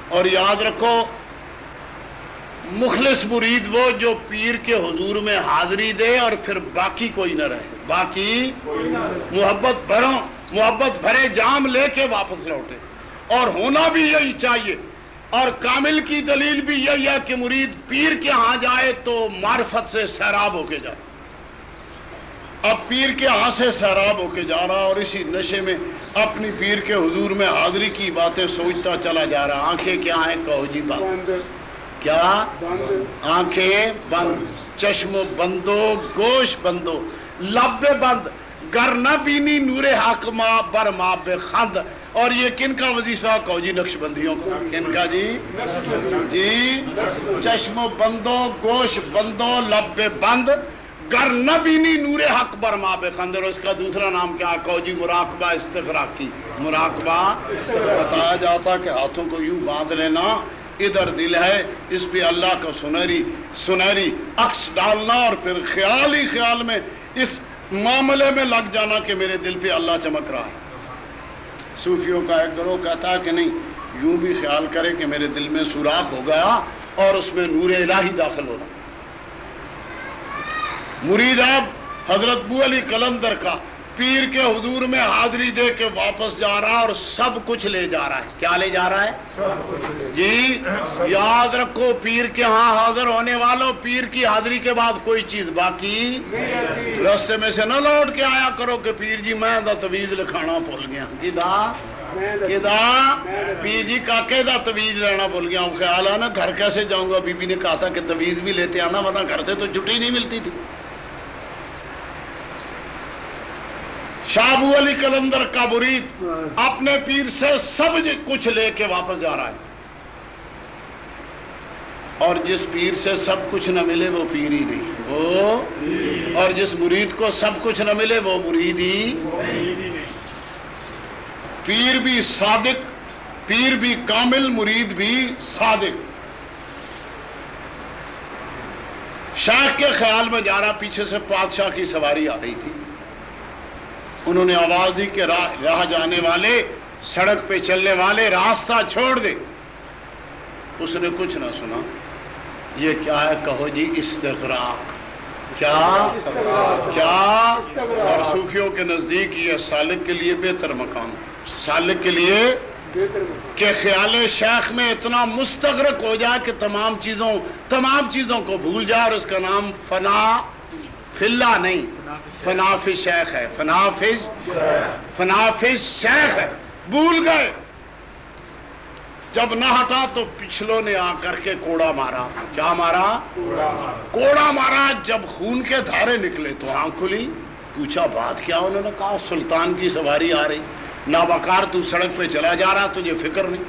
اور یاد رکھو مخلص مرید وہ جو پیر کے حضور میں حاضری دے اور پھر باقی کوئی نہ رہے، باقی محبت بھرے جام لے کے واپس لوٹے. اور ہونا بھی یہی چاہیے. اور کامل کی دلیل بھی یہی ہے کہ مرید پیر کے ہاں جائے تو معرفت سے سیراب ہو کے جائے. اب پیر کے ہاں سے سیراب ہو کے جا رہا اور اسی نشے میں اپنی پیر کے حضور میں حاضری کی باتیں سوچتا چلا جا رہا. آنکھیں کیا ہیں؟ کہو جی بات کیا؟ آنکھیں بند، چشم بندو، گوش بندو، لب بند، گر نہ بینی نور حق ماں بر ماں بے خند. اور یہ کن کا وظیفہ؟ کہو جی نقش بندیوں کا. کن کا جی؟ جی چشم بندو، گوش بندو، لب بند، گر نہ بینی نور حق بر ماں بے خند. اور اس کا دوسرا نام کیا؟ کہو جی مراقبہ استغراقی. مراقبہ بتایا جاتا کہ ہاتھوں کو یوں باندھ لینا، ادھر دل ہے، اس پہ اللہ کا سنہری عکس ڈالنا اور پھر خیال ہی خیال میں اس معاملے میں لگ جانا کہ میرے دل پہ اللہ چمک رہا ہے. صوفیوں کا ایک گروہ کہتا ہے کہ نہیں، یوں بھی خیال کرے کہ میرے دل میں سوراخ ہو گیا اور اس میں نور الہی داخل ہونا. مرید اب حضرت ابو علی قلندر کا پیر کے حضور میں حاضری دے کے واپس جا رہا اور سب کچھ لے جا رہا ہے. کیا لے جا رہا ہے جی؟ یاد رکھو پیر کے ہاں حاضر ہونے والوں، پیر کی حاضری کے بعد کوئی چیز باقی راستے میں سے نہ لوٹ کے آیا کرو کہ پیر جی میں دا تویز لکھانا بھول گیا. پیر جی کاکے دا تویز لینا بھول گیا. خیال ہے نا گھر کیسے جاؤں گا؟ بی بی نے کہا تھا کہ تویز بھی لیتے آنا ورنہ گھر سے تو چھٹی نہیں ملتی تھی. شاہ ابو علی قلندر کا مرید اپنے پیر سے سب کچھ لے کے واپس جا رہا ہے. اور جس پیر سے سب کچھ نہ ملے وہ پیر ہی نہیں وہ، اور جس مرید کو سب کچھ نہ ملے وہ مرید ہی. پیر بھی صادق، پیر بھی کامل، مرید بھی صادق. شاہ کے خیال میں جا رہا، پیچھے سے بادشاہ کی سواری آ رہی تھی. انہوں نے آواز دی کہ راہ جانے والے، سڑک پہ چلنے والے راستہ چھوڑ دے. اس نے کچھ نہ سنا. یہ کیا ہے؟ کہو جی استغراق. کیا اور صوفیوں کے نزدیک یہ سالک کے لیے بہتر مقام ہے. سالک کے لیے کہ خیال شیخ میں اتنا مستغرق ہو جائے کہ تمام چیزوں کو بھول جائے، اور اس کا نام فنا فی اللہ نہیں، فنا فی شیخ ہے. فنا فی شیخ ہے. بھول گئے. جب نہ ہٹا تو پچھلوں نے آ کر کے کوڑا مارا. کیا مارا؟ کوڑا مارا. جب خون کے دھارے نکلے تو آنکھ کھلی. پوچھا بات کیا؟ انہوں نے کہا سلطان کی سواری آ رہی، نابکار تو سڑک پہ چلا جا رہا، تجھے فکر نہیں.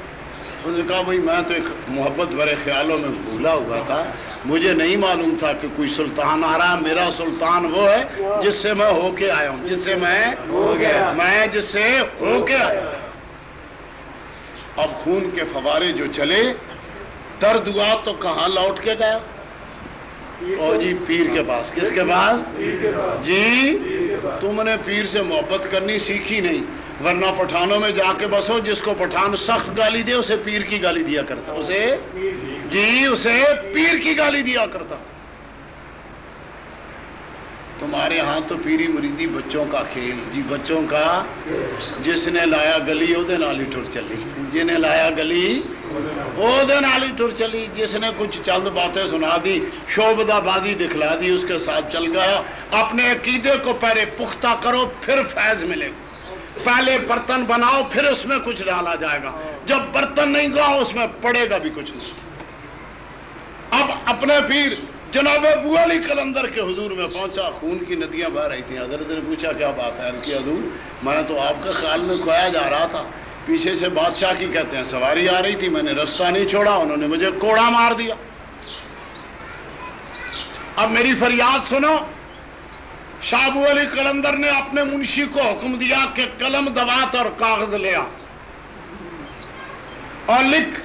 انہوں نے کہا بھائی میں تو ایک محبت بھرے خیالوں میں بھولا ہوا تھا، مجھے نہیں معلوم تھا کہ کوئی سلطان آ رہا ہے. میرا سلطان وہ ہے جس سے میں ہو کے آیا ہوں، جس سے ہو کے آیا. اب خون کے فوارے جو چلے، درد ہوا تو کہاں لوٹ کے گیا؟ او جی پیر کے پاس. کس کے پاس؟ جی تم نے پیر سے محبت کرنی سیکھی نہیں، ورنہ پٹھانوں میں جا کے بسو. جس کو پٹھان سخت گالی دے اسے پیر کی گالی دیا کرتا، اسے پیر کی گالی دیا کرتا. تمہارے ہاں تو پیری مریدی بچوں کا کھیل. جی بچوں کا. جس نے لایا گلی وہ نالی ٹر چلی، جنہیں لایا گلی وہ نالی ٹر چلی. جس نے کچھ چند باتیں سنا دی، شعبدہ بازی دکھلا دی، اس کے ساتھ چل گیا. اپنے عقیدے کو پہلے پختہ کرو پھر فیض ملے گا. پہلے برتن بناؤ پھر اس میں کچھ ڈالا جائے گا. جب برتن نہیں گا اس میں پڑے گا بھی کچھ نہیں. اب اپنے پیر جناب ابو علی قلندر کے حضور میں پہنچا. خون کی ندیاں بہ رہی تھیں. حضرت نے پوچھا کیا بات ہے؟ کہ حضور میں تو آپ کا خیال میں کھویا جا رہا تھا، پیچھے سے بادشاہ کی کہتے ہیں سواری آ رہی تھی، میں نے رستہ نہیں چھوڑا، انہوں نے مجھے کوڑا مار دیا. اب میری فریاد سنو. شاہ ابو علی قلندر نے اپنے منشی کو حکم دیا کہ قلم دوات اور کاغذ لیا اور لکھ.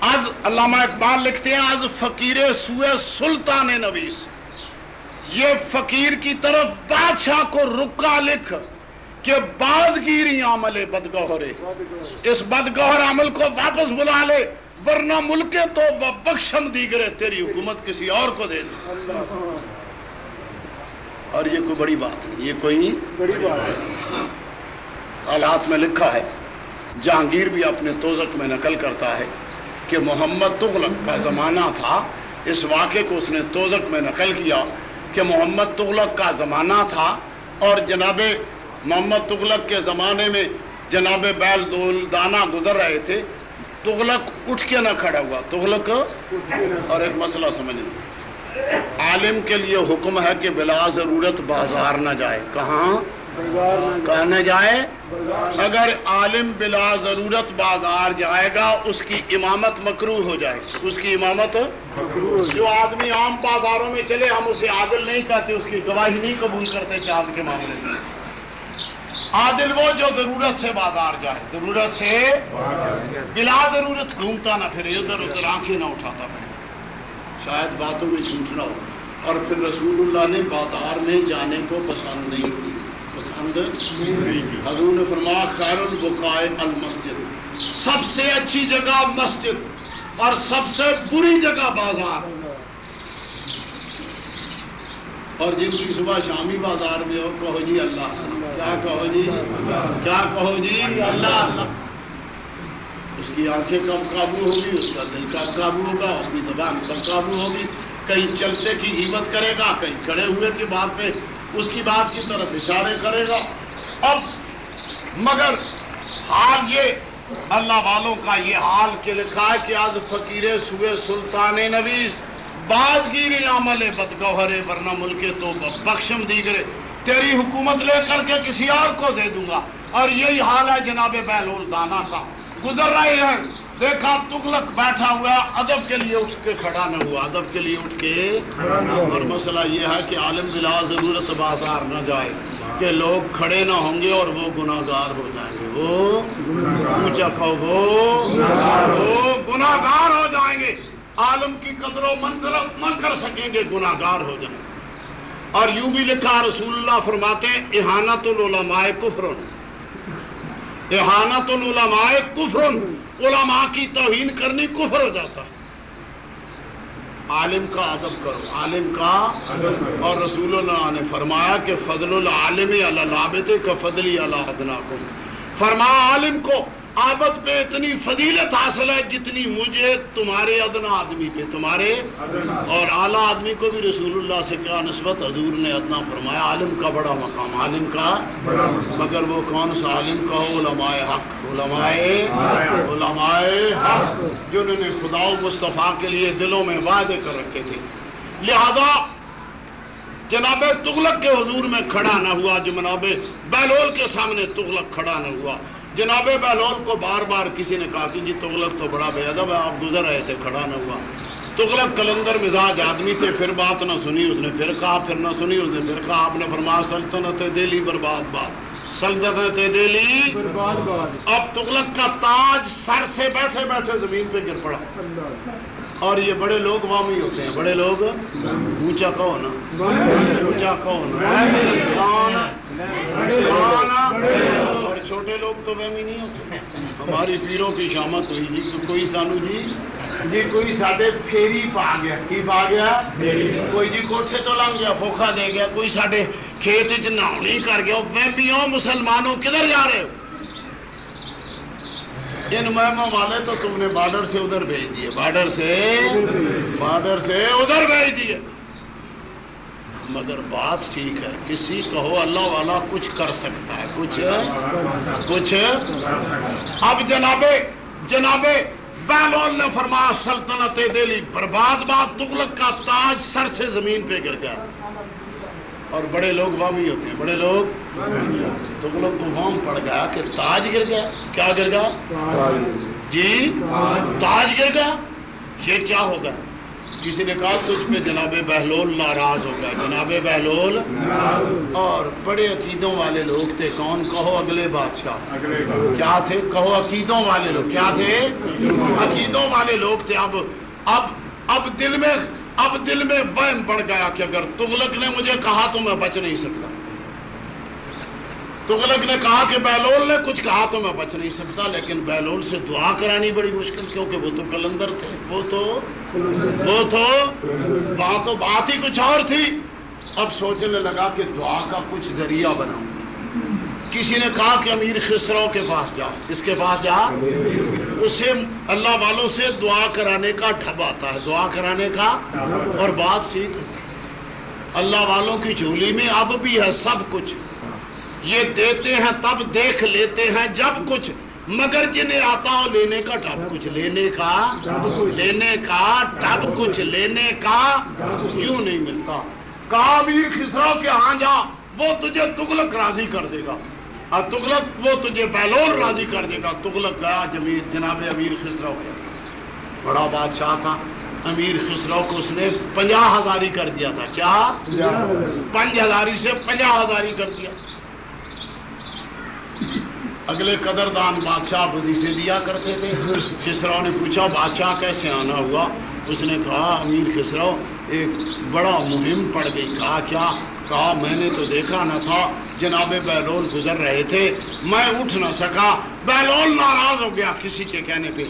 آج علامہ اقبال لکھتے ہیں آج فقیر سوئے سلطان نویس، یہ فقیر کی طرف بادشاہ کو رکا لکھ کہ بادگیری عمل بدگوہرے، اس بدگوہر عمل کو واپس بلا لے، ورنہ ملکے تو بخشم دیگرے، تیری حکومت کسی اور کو دے دے. اور یہ کوئی بڑی بات نہیں، یہ کوئی بڑی بات نہیں. حالات میں لکھا ہے، جہانگیر بھی اپنے توزق میں نقل کرتا ہے کہ محمد تغلق کا زمانہ تھا. اس واقعے کو اس نے توزق میں نقل کیا کہ محمد تغلق کا زمانہ تھا اور جناب محمد تغلق کے زمانے میں جناب بیل دولدانہ گزر رہے تھے. تغلق اٹھ کے نہ کھڑا ہوا. تغلق اور ایک مسئلہ سمجھ لیں، عالم کے لیے حکم ہے کہ بلا ضرورت بازار نہ جائے. کہاں کہنے جائے؟ اگر عالم بلا ضرورت بازار جائے گا اس کی امامت مکروہ ہو جائے گی. اس کی امامت جو آدمی عام بازاروں میں چلے ہم اسے عادل نہیں کہتے، اس کی گواہی نہیں قبول کرتے چاند کے معاملے میں. عادل وہ جو ضرورت سے بازار جائے، ضرورت سے بلا ضرورت گھومتا نہ پھرے، ادھر ادھر آنکھیں نہ اٹھاتا پھرے، شاید باتوں میں جھوٹ نہ ہو. اور پھر رسول اللہ نے بازار میں جانے کو پسند نہیں کی. حضور نے فرمایا خیر البقاء المسجد، سب سے اچھی جگہ مسجد اور سب سے بری جگہ بازار. اور جن کی صبح شامی بازار میں ہو کہو جی اللہ. کیا کہو جی؟ کیا کہو جی؟ اللہ اللہ. اس کی آنکھیں کب قابو ہوگی، اس کا دل کب قابو ہوگا، اس کی زبان کب قابو ہوگی. کہیں چلتے کی غیبت کرے گا، کہیں کھڑے ہوئے کی بات پہ اس کی بات کی طرف اشارے کرے گا. اب مگر حال یہ اللہ والوں کا یہ حال کہ لکھا ہے کہ آج فقیر سوئے سلطان نویس، بازگیری عمل بدگوہرے، ورنہ ملکے تو بخشم دیگرے، تیری حکومت لے کر کے کسی اور کو دے دوں گا. اور یہی حال ہے جناب بہلول دانا کا. گزر رہے ہیں، دیکھا تغلق بیٹھا ہوا، ادب کے لیے اٹھ کے کھڑا نہ ہوا، ادب کے لیے اٹھ کے. اور مسئلہ یہ ہے کہ عالم بلا ضرورت بازار نہ جائے کہ لوگ کھڑے نہ ہوں گے اور وہ گناہگار ہو جائیں گے. وہ اونچا کہو، وہ گناہگار ہو جائیں گے. عالم کی قدر و منزلت نہ کر سکیں گے، گناہگار ہو جائیں گے. اور یوں بھی لکھا رسول اللہ فرماتے ہیں اہانت العلماء کفر، اہانت العلماء کفر، علماء کی توہین کرنی کفر ہو جاتا ہے. عالم کا ادب کرو، عالم کا. اور رسول اللہ نے فرمایا کہ فضل العالم علی العابد کا فضلی علی ادناکم. فرمایا عالم کو عابد پہ اتنی فضیلت حاصل ہے جتنی مجھے تمہارے ادنا آدمی پہ، تمہارے. اور اعلیٰ آدمی کو بھی رسول اللہ سے کیا نسبت؟ حضور نے ادنا فرمایا. عالم کا بڑا مقام، عالم کا. مگر وہ کون سا عالم کا؟ علماء حق، علماء حق جنہوں نے خدا و مصطفیٰ کے لیے دلوں میں وعدے کر رکھے تھے. لہذا جناب تغلق کے حضور میں کھڑا نہ ہوا، جناب بہلول کے سامنے تغلق کھڑا نہ ہوا. جناب بہلول کو بار بار کسی نے کہا کہ جی تغلق تو بڑا بے ادب ہے، آپ گزر رہے تھے، کھڑا نہ ہوا. تغلق کلندر مزاج آدمی تھے، پھر بات نہ سنی اس نے، پھر کہا، پھر نہ سنی اس نے، پھر کہا. آپ نے فرمایا سلطنت دہلی برباد باد، سلطنت دہلی برباد باد. اب تغلق کا تاج سر سے بیٹھے بیٹھے زمین پہ گر پڑا. اور یہ بڑے لوگ وامی ہوتے ہیں، بڑے لوگ. اونچا کہو نا، اونچا کہو نا. اور چھوٹے لوگ تو وہمی نہیں ہوتے. ہماری پیروں کی شامت ہوئی جی تو کوئی سانو جی کوئی ساڈے پھیری پا گیا. کی پا گیا؟ کوئی جی کوٹھے تو لنگ گیا، فوکھا دے گیا، کوئی ساڈے کھیت چ نہاؤنی کر گیا. وہمیوں مسلمانوں کدھر جا رہے ہو؟ ان مہموں والے تو تم نے بارڈر سے ادھر بھیج دیے، بارڈر سے ادھر بھیج دیے. مگر بات ٹھیک ہے، کسی کہو اللہ والا کچھ کر سکتا ہے، کچھ. اب جناب بہلول نے فرمایا سلطنت دہلی برباد باد، تغلق کا تاج سر سے زمین پہ گر گیا. اور بڑے لوگ وامی ہوتے ہیں، بڑے لوگ. تغلق کو وام پڑ گیا کہ تاج گر گیا. کیا گر گیا جی؟ تاج گر گیا. یہ کیا ہوگا؟ کسی نے کہا تجھ پہ جناب بہلول ناراض ہو گیا. جناب بہلول اور بڑے عقیدوں والے لوگ تھے. کون؟ کہو اگلے بادشاہ. کیا تھے؟ کہو عقیدوں والے لوگ. کیا تھے؟ عقیدوں والے لوگ تھے. اب دل میں وہم پڑ گیا کہ اگر تغلق نے مجھے کہا تو میں بچ نہیں سکتا. تغلق نے کہا کہ بہلول نے کچھ کہا تو میں بچ نہیں سکتا. لیکن بہلول سے دعا کرانی بڑی مشکل، کیونکہ وہ تو کلندر تھے، وہ تو بات ہی کچھ اور تھی. اب سوچنے لگا کہ دعا کا کچھ ذریعہ بناؤں. کسی نے کہا کہ امیر خسرو کے پاس جا. کس کے پاس جا؟ اسے اللہ والوں سے دعا کرانے کا ڈھب آتا ہے، دعا کرانے کا. اور بات ٹھیک، اللہ والوں کی جھولی میں اب بھی ہے سب کچھ. یہ دیتے ہیں تب دیکھ لیتے ہیں جب کچھ، مگر جنہیں آتا ہو لینے کا ڈھب کچھ، لینے کا ڈھب کچھ، لینے کا کیوں نہیں ملتا. کہا امیر خسرو کے ہاں جا، وہ تجھے تغلق راضی کر دے گا، اور تغلق وہ تجھے بہلول راضی کر دے گا. تغلق گیا جناب امیر خسرو کے. بڑا بادشاہ تھا. امیر خسرو کو اس نے 50,000 کر دیا تھا. کیا؟ 5,000 سے 50,000 کر دیا. اگلے قدردان بادشاہ بدی سے دیا کرتے تھے. خسرو نے پوچھا بادشاہ کیسے آنا ہوا؟ اس نے کہا امیر خسرو ایک بڑا مہم پڑ گئی. کہا کیا؟ کہا میں نے تو دیکھا نہ تھا، جناب بہلول گزر رہے تھے، میں اٹھ نہ سکا. بہلول ناراض ہو گیا کسی کے کہنے پہ،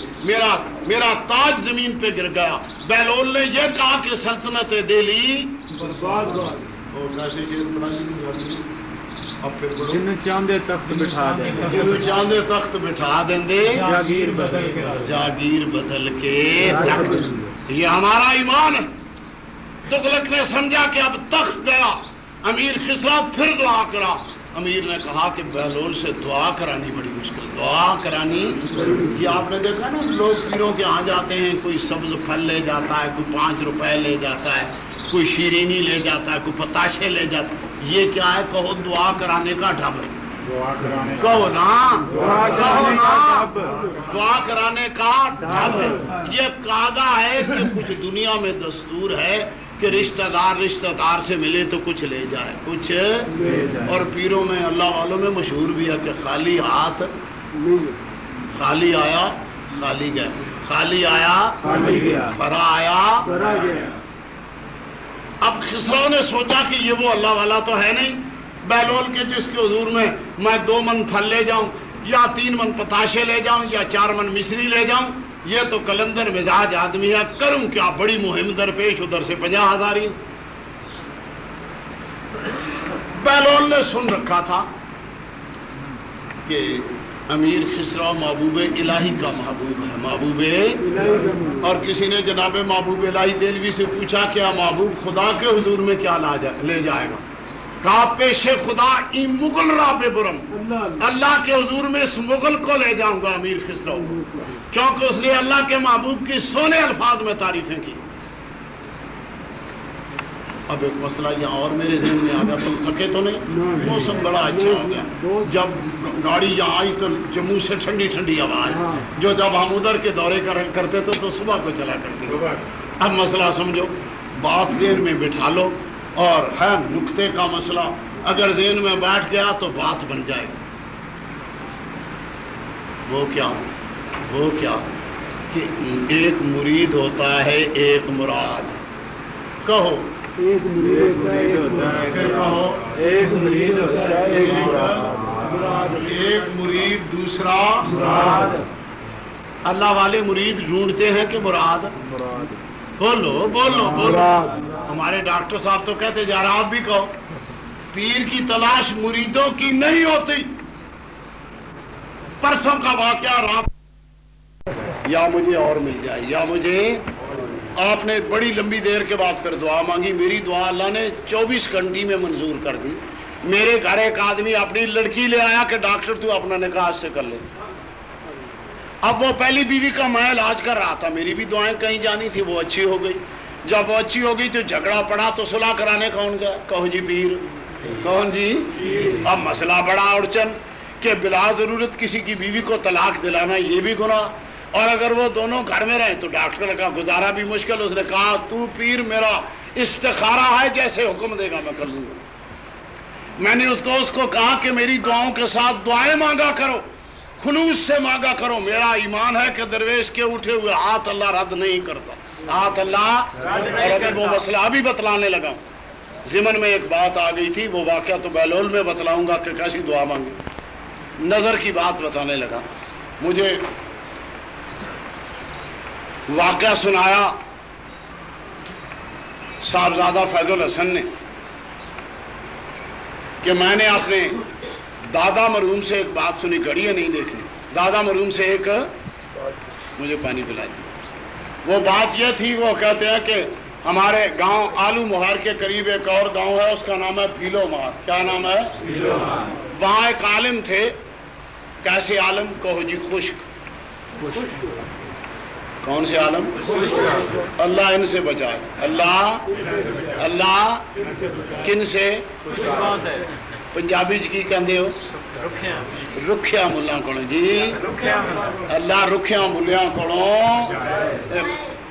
میرا تاج زمین پہ گر گیا. بہلول نے یہ کہا کہ سلطنت دہلی برباد جن چاندے تخت بٹھا دیں، چاندے تخت بٹھا دیں دے، جاگیر بدل کے تخت. یہ ہمارا ایمان ہے. تغلق نے سمجھا کہ اب تخت گیا. امیر خسرو پھر دعا کرا. امیر نے کہا کہ بہلول سے دعا کرانی بڑی مشکل. دعا کرانی، یہ آپ نے دیکھا نا لوگ پیروں کے ہاں جاتے ہیں، کوئی سبز پھل لے جاتا ہے، کوئی 5 روپے لے جاتا ہے، کوئی شیرینی لے جاتا ہے، کوئی پتاشے لے جاتا ہے. یہ کیا ہے؟ کہو دعا کرانے کا ڈھب ہے. کہو نا دعا کرانے کا ڈھب ہے. یہ قاعدہ ہے کہ کچھ دنیا میں دستور ہے کہ رشتہ دار سے ملے تو کچھ لے جائے، کچھ. اور پیروں میں اللہ والوں میں مشہور بھی ہے کہ خالی ہاتھ، خالی آیا خالی گیا، خالی آیا بھرا آیا. اب خسرو نے سوچا کہ یہ وہ اللہ والا تو ہے نہیں بہلول کے جس کے حضور میں 2 من پھل لے جاؤں، یا 3 من پتاشے لے جاؤں، یا 4 من مصری لے جاؤں. یہ تو کلندر مزاج آدمی ہے، کروں کیا، بڑی مہم درپیش، ادھر سے 50,000 ہی۔ بہلول نے سن رکھا تھا کہ امیر خسرو محبوب الہی کا محبوب ہے، محبوب، اور کسی نے جناب محبوب الہی دہلوی سے پوچھا کیا محبوب خدا کے حضور میں کیا لے جائے گا؟ کہا پیش خدا ای مغل را بے برم، اللہ کے حضور میں اس مغل کو لے جاؤں گا امیر خسرو، کیونکہ اس نے اللہ کے محبوب کی سونے الفاظ میں تعریفیں کی۔ اب ایک مسئلہ یہاں اور میرے ذہن میں آ گیا، تم تھکے تو نہیں؟ موسم بڑا اچھا ہو گیا، جب گاڑی یہاں آئی تو جموں سے ٹھنڈی ٹھنڈی ہوا آئی، جو جب ہم ادھر کے دورے کرتے تو صبح کو چلا کرتے۔ اب مسئلہ سمجھو، بات ذہن میں بٹھا لو، اور ہے نقطے کا مسئلہ، اگر ذہن میں بیٹھ گیا تو بات بن جائے گی۔ وہ کیا کہ ایک مرید ہوتا ہے ایک مراد، کہو ایک مرید ہوتا ہے، پھر کہو ایک مرید ہوتا ہے ایک مراد، ایک مرید دوسرا مراد۔ اللہ والے مرید ڈھونڈتے ہیں کہ مراد؟ بولو بولو بولو۔ ہمارے ڈاکٹر صاحب تو کہتے جا رہا، آپ بھی کہو، پیر کی تلاش مریدوں کی نہیں ہوتی۔ پرسوں کا واقعہ رات، یا مجھے اور مل جائے، یا مجھے، آپ نے بڑی لمبی دیر کے بعد پھر دعا مانگی، میری دعا اللہ نے 24 گھنٹے میں منظور کر دی۔ میرے گھر ایک آدمی اپنی لڑکی لے آیا کہ ڈاکٹر تو اپنا نکاح سے کر لے۔ اب وہ پہلی بیوی کا میں علاج کر رہا تھا، میری بھی دعائیں کہیں جانی تھی، وہ اچھی ہو گئی۔ جب وہ اچھی ہو گئی تو جھگڑا پڑا، تو صلح کرانے کون گیا؟ کہو جی پیر، کون جی؟ اب مسئلہ بڑا اڑچن کہ بلا ضرورت کسی کی بیوی کو طلاق دلانا یہ بھی گناہ، اور اگر وہ دونوں گھر میں رہے تو ڈاکٹر کا گزارا بھی مشکل۔ اس نے کہا تو پیر میرا استخارہ ہے، جیسے حکم دے گا میں کر لوں گا۔ میں نے اس دوست کو کہا کہ میری دعاؤں کے ساتھ دعائیں مانگا کرو، خلوص سے مانگا کرو، میرا ایمان ہے کہ درویش کے اٹھے ہوئے ہاتھ اللہ رد نہیں کرتا، ہاتھ اللہ۔ اور ابھی وہ مسئلہ ابھی بتلانے لگا، ضمن میں ایک بات آ گئی تھی، وہ واقعہ تو بہلول میں بتلاؤں گا کہ کیسی دعا مانگی۔ نظر کی بات بتانے لگا، مجھے واقعہ سنایا صاحبزادہ فیض الحسن نے کہ میں نے اپنے دادا مرحوم سے ایک بات سنی، گھڑیاں نہیں دیکھنی، دادا مرحوم سے ایک، مجھے پانی پلائی، وہ بات یہ تھی، وہ کہتے ہیں کہ ہمارے گاؤں آلو مہار کے قریب ایک اور گاؤں ہے، اس کا نام ہے پیلو مہار۔ کیا نام ہے؟ پیلو مہار۔ وہاں ایک عالم تھے، کیسے عالم؟ کہو جی خشک۔ کون سے عالم؟ اللہ ان سے بچائے، اللہ کن سے؟ پنجابی کی کہندے ہو؟ رکھیا ملہ کو جی، اللہ رکھیا ملیاں کو۔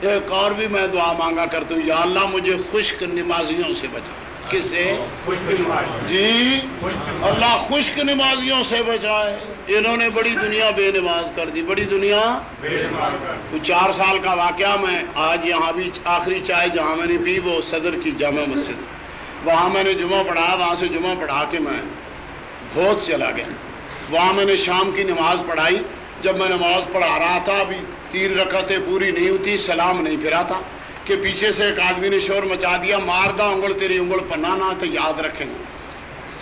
ایک اور بھی میں دعا مانگا کرتا ہوں، یا اللہ مجھے خشک نمازیوں سے بچا۔ کس سے؟ جی اللہ خشک نمازیوں سے بچائے، انہوں نے بڑی دنیا بے نماز کر دی، بڑی دنیا۔ 4 سال کا واقعہ، میں آج یہاں بھی آخری چائے جہاں میں نے پی وہ صدر کی جامع مسجد، وہاں میں نے جمعہ پڑھا، وہاں سے جمعہ پڑھا کے میں بھوت چلا گیا، وہاں میں نے شام کی نماز پڑھائی۔ جب میں نماز پڑھا رہا تھا، ابھی 3 رکعتیں پوری نہیں ہوتی، سلام نہیں پھرا تھا کہ پیچھے سے ایک آدمی نے شور مچا دیا، ماردہ انگل تیری انگل پناہ نہ تو یاد رکھیں گے۔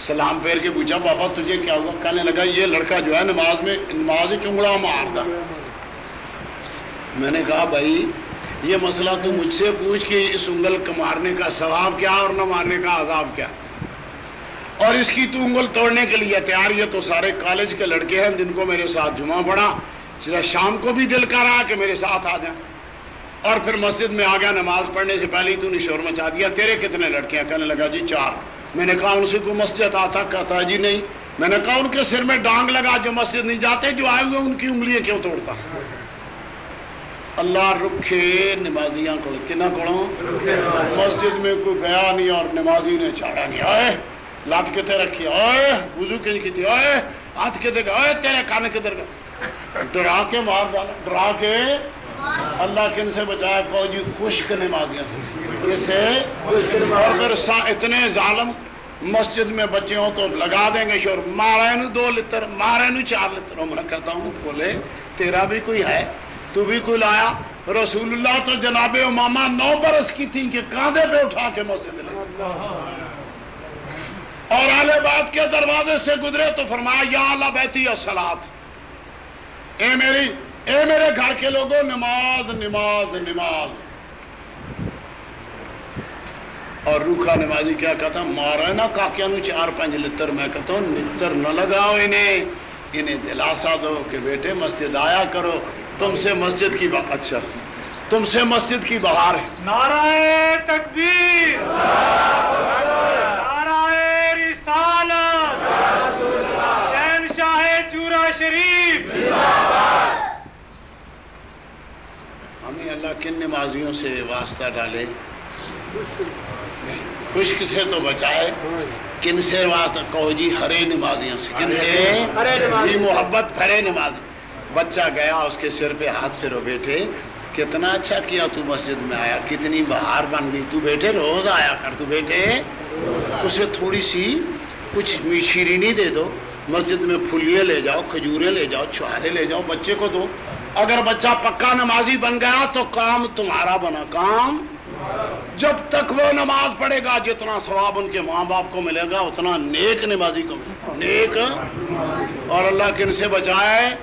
سلام پھیر کے پوچھا بابا تجھے کیا ہوا؟ کہنے لگا یہ لڑکا جو ہے نماز انگڑا مارتا۔ میں نے کہا بھائی یہ مسئلہ تو مجھ سے پوچھ کہ اس انگل کو مارنے کا ثواب کیا اور نہ مارنے کا عذاب کیا، اور اس کی تو انگل توڑنے کے لیے تیار۔ یہ تو سارے کالج کے لڑکے ہیں جن کو میرے ساتھ جمعہ پڑھا، شام کو بھی دل کر رہا کہ میرے ساتھ آ جائیں، اور پھر مسجد میں آ گیا، نماز پڑھنے سے پہلے ہی تو نے شور مچا دیا، تیرے کتنے لڑکے ہیں؟ کہنے لگا جی 4۔ میں نے کہا ان سے کوئی مسجد آتا؟ کہتا جی نہیں۔ میں نے کہا ان کے سر میں ڈانگ لگا، جو مسجد نہیں جاتے، جو آئے ہوئے ان کی انگلیاں کیوں توڑتا؟ اللہ رکھے نمازیاں کو، کنا کھڑوں؟ مسجد میں کوئی گیا نہیں اور نمازی نے چھاڑا نہیں، آئے لات کتے رکھی، آئے وضو کی تھی، آئے ہاتھ کتے گئے، آئے تیرے کان کدھر گئے، ڈرا کے مار ڈالا، ڈرا کے۔ اللہ کن سے بچایا؟ کہو جی خشک نمازیاں سے۔ اس سے اور پھر اتنے ظالم مسجد میں بچے ہوں تو لگا دیں گے شور، مارے نو 2 لتر، مارے نو 4 لتر۔ میں کہتا ہوں بولے تیرا بھی کوئی ہے؟ تو بھی کوئی لایا؟ رسول اللہ تو جناب امامہ 9 برس کی تھیں کہ کاندھے پہ اٹھا کے مسجد لے، اور اہل بیت کے دروازے سے گزرے تو فرمایا یا اہل بیتی الصلاۃ، اے میرے گھر کے لوگوں، نماز نماز نماز۔ اور روکھا نمازی کیا کہتا مارا نا کاکیا نو 4-5 لتر، میں کہتا ہوں نتر نہ لگاؤ انہیں دلاسا دو کہ بیٹے مسجد آیا کرو، تم سے مسجد کی بات، اچھا تم سے مسجد کی بہار ہے۔ نعرہ تکبیر، نعرہ رسالت، شہنشاہ چورا شریف۔ ہمیں اللہ کن نمازیوں سے واسطہ ڈالے؟ خشک سے تو بچائے، کن سے واسطہ کہو جی؟ ہرے نمازیوں سے۔ کن سے؟ جی محبت بھرے نمازی۔ بچہ گیا، اس کے سر پہ ہاتھ پھیرو، بیٹے کتنا اچھا کیا تو مسجد میں آیا، کتنی بہار بن گئی، تو بیٹے روز آیا کر، تو بیٹے اسے تھوڑی سی کچھ شیرینی دے دو، مسجد میں پھلیے لے جاؤ، کھجورے لے جاؤ، چھوارے لے جاؤ، بچے کو دو۔ اگر بچہ پکا نمازی بن گیا تو کام تمہارا بنا، کام جب تک وہ نماز پڑھے گا جتنا ثواب ان کے ماں باپ کو ملے گا اتنا نیک نمازی کو ملے گا، نیک۔ اور اللہ کن سے بچائے؟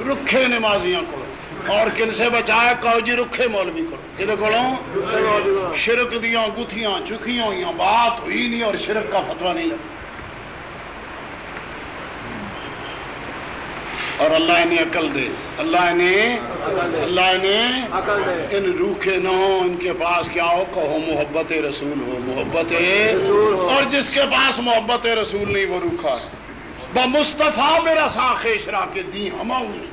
رکھے نمازیاں کو۔ اور کن سے بچائے؟ کہو جی رکھے مولوی کو۔ کدھر کولوں؟ شرک دیاں گتھیاں چکیاں ہوئی، بات ہوئی نہیں اور شرک کا فتویٰ نہیں لگا۔ اور اللہ انہیں عقل دے، اللہ انہیں ان روکھے نہ ہو، ان کے پاس کیا ہو؟ کہو محبت رسول ہو، محبت۔ اور جس کے پاس محبت رسول نہیں وہ روکھا ہے۔ بمصطفیٰ میرا ساخیش را کے دی ہما ہوئی۔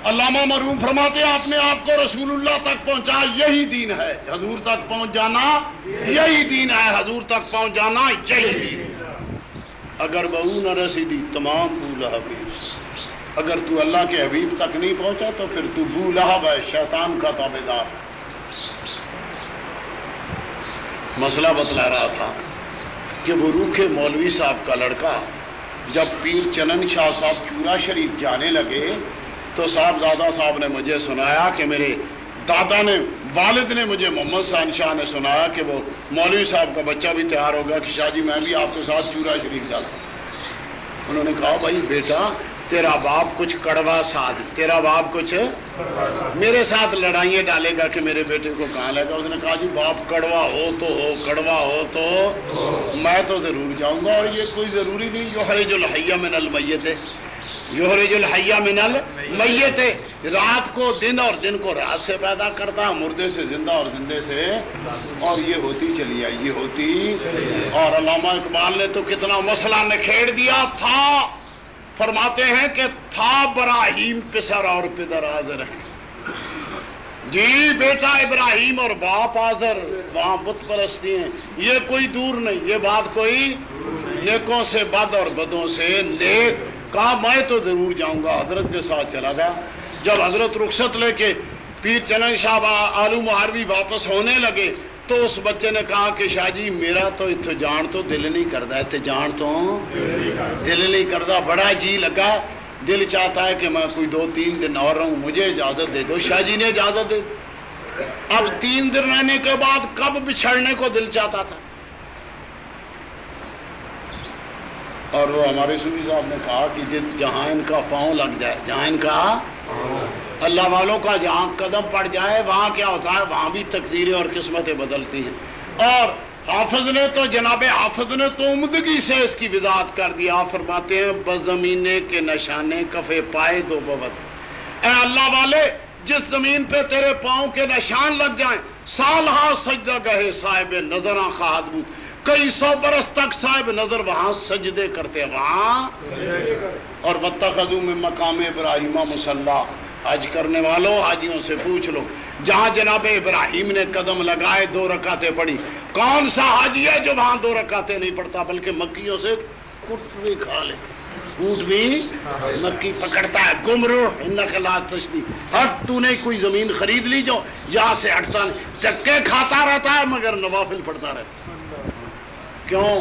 علامہ مرحوم فرماتے ہیں آپ نے آپ کو رسول اللہ تک پہنچا، یہی دین ہے، حضور تک پہنچ جانا یہی دین ہے، حضور تک پہنچ جانا یہی دین ہے۔ اگر بہو نہ رسیدی تمام بو لہب، اگر تو اللہ کے حبیب تک نہیں پہنچا تو پھر تو بو لہب ہے، شیطان کا تابعدار۔ مسئلہ بتلا رہا تھا کہ وہ روکھے مولوی صاحب کا لڑکا جب پیر چنن شاہ صاحب چورا شریف جانے لگے تو صاحبزادہ صاحب نے مجھے سنایا کہ میرے دادا نے، والد نے مجھے، محمد حسین شاہ نے سنایا کہ وہ مولوی صاحب کا بچہ بھی تیار ہو گیا کہ شاہ جی میں بھی آپ کے ساتھ چورا شریف جاتا ہوں۔ انہوں نے کہا بھائی بیٹا تیرا باپ کچھ کڑوا ساتھ، تیرا باپ کچھ میرے ساتھ لڑائیاں ڈالے گا کہ میرے بیٹے کو کہاں لے گا۔ اس نے کہا جی باپ کڑوا ہو تو ہو، کڑوا ہو تو میں تو ضرور جاؤں گا، اور یہ کوئی ضروری نہیں، یخرج الحی من المیت، یخرج الحی من المیت، رات کو دن اور دن کو رات سے پیدا کرتا، مردے سے زندہ اور زندے سے، اور یہ ہوتی چلی آئی، یہ ہوتی۔ اور علامہ اقبال نے تو کتنا مسئلہ نکھیڑ دیا تھا، فرماتے ہیں کہ تھا ابراہیم پسر اور پدر آزر ہے، جی بیٹا ابراہیم اور باپ آزر، وہاں بت پرستی ہیں، یہ کوئی دور نہیں، یہ بات کوئی نیکوں سے بد اور بدوں سے نیک۔ کہا میں تو ضرور جاؤں گا، حضرت کے ساتھ چلا گیا۔ جب حضرت رخصت لے کے پیر چنن شاہ آلو مہاروی واپس ہونے لگے تو اس بچے نے کہا کہ شاہ جی میرا تو اتو جان تو دل نہیں کرتا، اتو جان تو دل نہیں کرتا، بڑا جی لگا، دل چاہتا ہے کہ میں کوئی 2-3 دن اور رہوں، مجھے اجازت دے دو۔ شاہ جی نے اجازت دے۔ اب 3 دن رہنے کے بعد کب بچھڑنے کو دل چاہتا تھا۔ اور وہ ہمارے سوری صاحب نے کہا کہ جہاں ان کا پاؤں لگ جائے، جہاں ان کا اللہ والوں کا جہاں قدم پڑ جائے وہاں کیا ہوتا ہے، وہاں بھی تقدیریں اور قسمتیں بدلتی ہیں۔ اور حافظ نے تو، جناب حافظ نے تو عمدگی سے اس کی وضاحت کر دیا۔ آپ فرماتے ہیں بزمینے کے نشانے کفے پائے دو بوت، اے اللہ والے جس زمین پہ تیرے پاؤں کے نشان لگ جائیں، سالہا سجدہ گہے صاحب نظراں خواہد بود، کئی 100 برس تک صاحب نظر وہاں سجدے کرتے ہیں، وہاں۔ اور واتخذوا من مقام ابراہیم مصلی، حج کرنے والوں حاجیوں سے پوچھ لو، جہاں جناب ابراہیم نے قدم لگائے 2 رکعتیں پڑھی، کون سا حاجی ہے جو وہاں 2 رکعتیں نہیں پڑھتا، بلکہ مکیوں سے کٹ بھی کھا لے، کوٹ بھی مکی پکڑتا ہے، گمرو انک لا تشنی، ہٹ تو نے کوئی زمین خرید لی جو یہاں سے ہٹتا نہیں، چکے کھاتا رہتا ہے مگر نوافل پڑھتا رہتا ہے۔ کیوں؟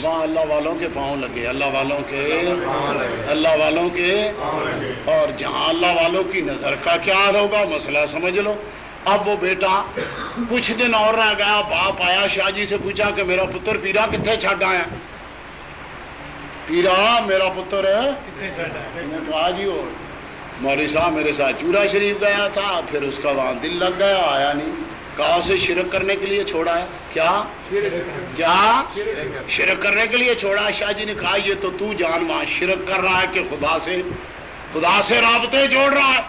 وہاں اللہ والوں کے پاؤں لگے، اللہ والوں کے اور جہاں اللہ والوں کی نظر کا کیا حال ہوگا مسئلہ سمجھ لو۔ اب وہ بیٹا کچھ دن اور رہ گیا، باپ آیا شاہ جی سے پوچھا کہ میرا پتر پیرا کتنے چھڈ آیا؟ پیرا میرا پتر کہا جی وہ مولوی صاحب میرے ساتھ چورا شریف گیا تھا، پھر اس کا وہاں دل لگ گیا، آیا نہیں۔ کہا اسے شرک کرنے کے لیے چھوڑا ہے؟ کیا شرک کرنے کے لیے چھوڑا ہے؟ شاہ جی نے کہا یہ تو جان وہاں شرک کر رہا ہے کہ خدا سے رابطے جوڑ رہا ہے۔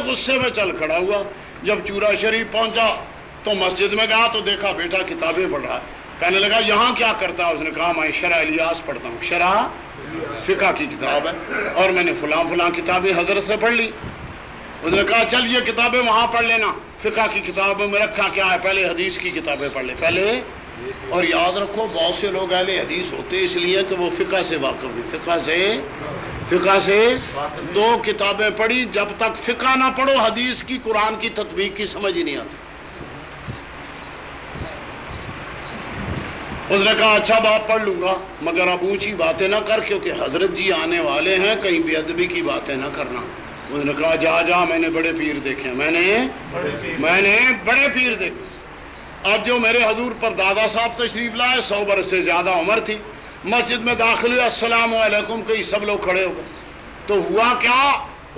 غصے میں چل کھڑا ہوا۔ جب چورا شریف پہنچا تو مسجد میں گیا تو دیکھا بیٹا کتابیں پڑھ رہا ہے۔ کہنے لگا یہاں کیا کرتا ہے؟ اس نے کہا میں شرح الیاس پڑھتا ہوں۔ شرح فقہ کی کتاب ہے اور میں نے فلاں کتابیں حضرت سے پڑھ لی۔ اس نے کہا چل یہ کتابیں وہاں پڑھ لینا، فقہ کی کتابوں میں رکھا کیا ہے، پہلے حدیث کی کتابیں پڑھ لے پہلے۔ اور یاد رکھو بہت سے لوگ اہل حدیث ہوتے اس لیے کہ وہ فقہ سے واقف ہیں، فقہ سے 2 کتابیں پڑھی، جب تک فقہ نہ پڑھو حدیث کی قرآن کی تطبیق کی سمجھ ہی نہیں آتی۔ اس نے کہا اچھا باپ پڑھ لوں گا مگر اب اونچی باتیں نہ کر کیونکہ حضرت جی آنے والے ہیں، کہیں بے ادبی کی باتیں نہ کرنا۔ اس نے کہا جا میں نے بڑے پیر دیکھے، میں نے بڑے پیر دیکھے۔ اب جو میرے حضور پر دادا صاحب تشریف لائے 100 برس سے زیادہ عمر تھی، مسجد میں داخل ہوئے السلام علیکم کہیں سب لوگ کھڑے ہو گئے۔ تو ہوا کیا،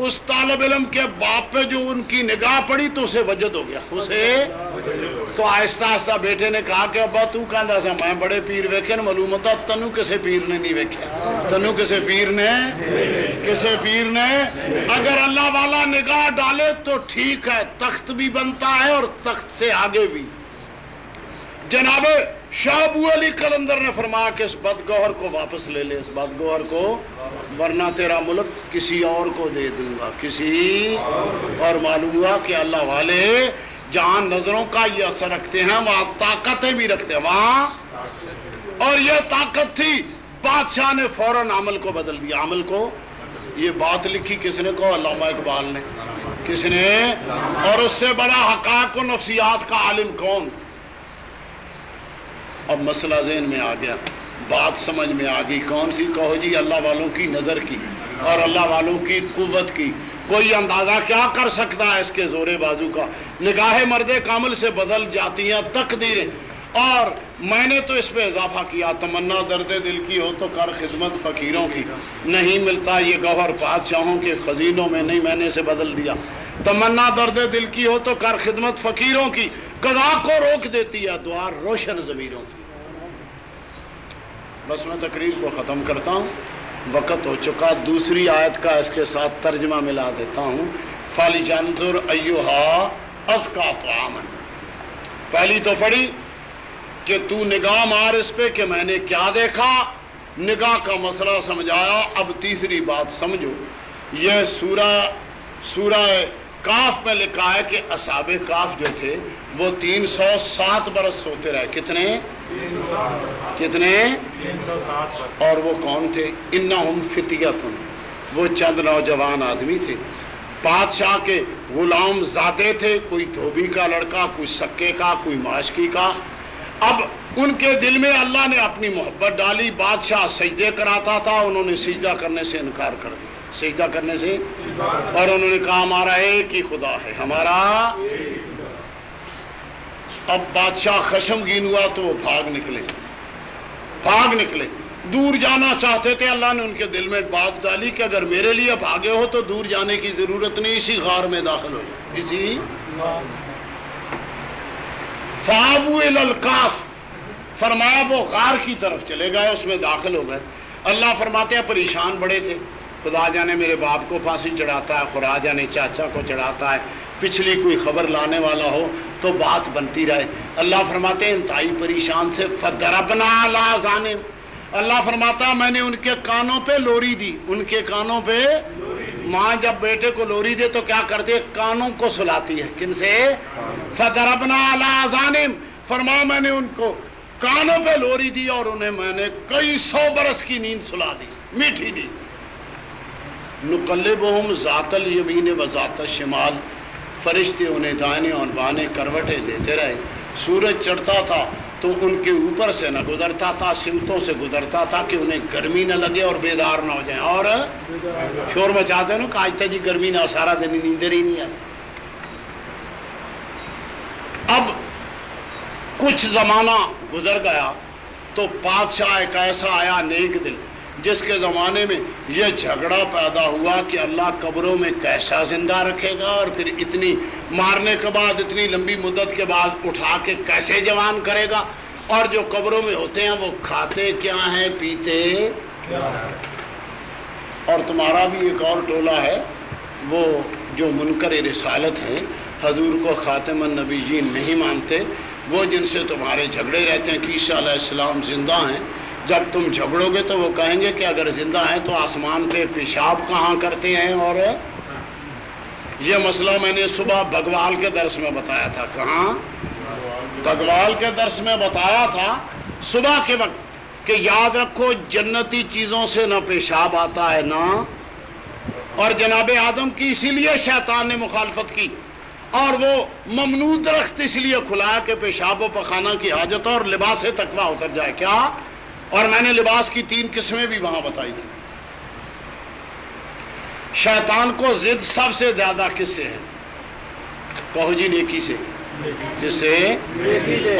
اس طالب علم کے باپ پہ جو ان کی نگاہ پڑی تو اسے وجد ہو گیا، تو آہستہ آہستہ بیٹے نے کہا کہ ابا تو کہندا سا میں بڑے پیر ویکھے ن، معلوم ہوتا تنو کسے پیر نے نہیں ویکھیا، تنو کسے پیر نے اگر اللہ والا نگاہ ڈالے تو ٹھیک ہے، تخت بھی بنتا ہے اور تخت سے آگے بھی۔ جناب شاہ ابو علی قلندر نے فرمایا کہ اس بدگوہر کو واپس لے لے، اس بدگوہر کو، ورنہ تیرا ملک کسی اور کو دے دوں گا، اور معلوم ہوا کہ اللہ والے جہاں نظروں کا یہ اثر رکھتے ہیں وہاں طاقتیں بھی رکھتے ہیں وہاں، اور یہ طاقت تھی۔ بادشاہ نے فوراً عمل کو بدل دیا، عمل کو۔ یہ بات لکھی کس نے کو؟ علامہ اقبال نے۔ کس نے؟ اور اس سے بڑا حقائق و نفسیات کا عالم کون؟ اب مسئلہ ذہن میں آ گیا، بات سمجھ میں آ گئی، کون سی؟ کہو جی اللہ والوں کی نظر کی اور اللہ والوں کی قوت کی۔ کوئی اندازہ کیا کر سکتا ہے اس کے زور بازو کا؟ نگاہ مرد کامل سے بدل جاتی ہیں تقدیریں۔ اور میں نے تو اس پہ اضافہ کیا، تمنا درد دل کی ہو تو کر خدمت فقیروں کی، نہیں ملتا یہ گوہر بادشاہوں کے خزینوں میں، نہیں میں نے اسے بدل دیا۔ تمنا درد دل کی ہو تو کر خدمت فقیروں کی، قضا کو روک دیتی ہے دعا روشن ضمیروں کی۔ بس میں تقریر کو ختم کرتا ہوں، وقت ہو چکا۔ دوسری آیت کا اس کے ساتھ ترجمہ ملا دیتا ہوں، فَلْيَنظُرْ أَيُّهَا أَزْكَىٰ طَعَامًا۔ پہلی تو پڑھی کہ تو نگاہ مار اس پہ کہ میں نے کیا دیکھا، نگاہ کا مسئلہ سمجھایا۔ اب تیسری بات سمجھو، یہ سورہ کاف میں لکھا ہے کہ اصحاب کاف جو تھے وہ 307 برس سوتے رہے۔ کتنے؟ اور وہ کون تھے؟ انہم فتیۃ، وہ چند نوجوان آدمی تھے، بادشاہ کے غلام زادے تھے، کوئی دھوبی کا لڑکا، کوئی سکے کا، کوئی ماشکی کا۔ اب ان کے دل میں اللہ نے اپنی محبت ڈالی، بادشاہ سجدے کراتا تھا، انہوں نے سجدہ کرنے سے انکار کر دیا، سجدہ کرنے سے، اور انہوں نے کہا ہمارا ایک ہی خدا ہے، ہمارا۔ اب بادشاہ خشمگین ہوا تو وہ بھاگ نکلے، دور جانا چاہتے تھے۔ اللہ نے ان کے دل میں بات ڈالی کہ اگر میرے لیے بھاگے ہو تو دور جانے کی ضرورت نہیں، اسی غار میں داخل ہو جائے، اسی۔ فَآبُوا إِلَى الْكَهْفِ، فرمایا وہ غار کی طرف چلے گئے، اس میں داخل ہو گئے۔ اللہ فرماتے ہیں پریشان بڑے تھے، خدا جانے میرے باپ کو پھانسی چڑھاتا ہے، خدا جانے چاچا کو چڑھاتا ہے، پچھلی کوئی خبر لانے والا ہو تو بات بنتی رہے۔ اللہ فرماتے ہیں انتہائی پریشان تھے، فَضَرَبْنَا عَلَىٰ آذَانِهِمْ، اللہ فرماتا میں نے ان کے کانوں پہ لوری دی، ان کے کانوں پہ۔ ماں جب بیٹے کو لوری دے تو کیا کرتی ہے؟ کانوں کو سلاتی ہے، کن سے؟ فَضَرَبْنَا عَلَىٰ آذَانِهِمْ، فرمایا میں نے ان کو کانوں پہ لوری دی اور انہیں میں نے کئی 100 برس کی نیند سلا دی، میٹھی نیند۔ نقلبہم ذات الیمین و ذات الشمال، فرشتے انہیں دائنے اور بائیں کروٹیں دیتے رہے۔ سورج چڑھتا تھا تو ان کے اوپر سے نہ گزرتا تھا، سمتوں سے گزرتا تھا کہ انہیں گرمی نہ لگے اور بیدار نہ ہو جائیں، اور شور مچاتے نا کہ آج تک جی گرمی نہ، سارا دن نیندر ہی نہیں آتی۔ اب کچھ زمانہ گزر گیا تو بادشاہ ایک ایسا آیا نیک دل، جس کے زمانے میں یہ جھگڑا پیدا ہوا کہ اللہ قبروں میں کیسا زندہ رکھے گا، اور پھر اتنی مارنے کے بعد اتنی لمبی مدت کے بعد اٹھا کے کیسے جوان کرے گا، اور جو قبروں میں ہوتے ہیں وہ کھاتے کیا ہیں، پیتے کیا ہیں۔ اور تمہارا بھی ایک اور ٹولہ ہے، وہ جو منکر رسالت ہیں، حضور کو خاتم النبیین نہیں مانتے، وہ جن سے تمہارے جھگڑے رہتے ہیں کہ عیسیٰ علیہ السلام زندہ ہیں۔ جب تم جھگڑو گے تو وہ کہیں گے کہ اگر زندہ ہیں تو آسمان پہ پیشاب کہاں کرتے ہیں، اور یہ مسئلہ میں نے صبح بگوال کے درس میں بتایا تھا۔ کہاں؟ بگوال کے درس میں بتایا تھا صبح کے وقت کہ یاد رکھو جنتی چیزوں سے نہ پیشاب آتا ہے نہ، اور جناب آدم کی اسی لیے شیطان نے مخالفت کی، اور وہ ممنوع درخت اس لیے کھلایا کہ پیشاب و پخانہ کی حاجت اور لباس تقویٰ اتر جائے۔ کیا؟ اور میں نے لباس کی 3 قسمیں بھی وہاں بتائی تھی۔ شیطان کو ضد سب سے زیادہ کس سے ہے؟ کہو جی نیکی سے۔ جس سے؟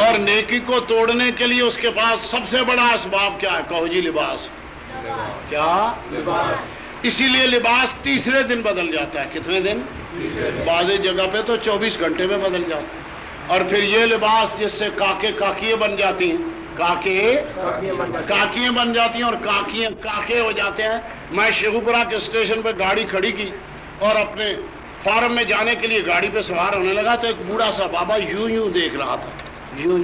اور نیکی کو توڑنے کے لیے اس کے پاس سب سے بڑا اسباب کیا ہے؟ کہو جی لباس۔ کیا؟ اسی لیے لباس تیسرے دن بدل جاتا ہے۔ کتنے دن؟ بعض جگہ پہ تو 24 گھنٹے میں بدل جاتا ہے۔ اور پھر یہ لباس جس سے کاکے کاکیے بن جاتی ہیں، کاکیاں بن جاتی ہیں اور کاکیاں کاکے ہو جاتے ہیں۔ میں شیخوپورہ کے اسٹیشن پہ گاڑی کھڑی کی اور اپنے فارم میں جانے کے لیے گاڑی پہ سوار ہونے لگا تو ایک بوڑھا سا بابا یوں دیکھ رہا تھا، یوں۔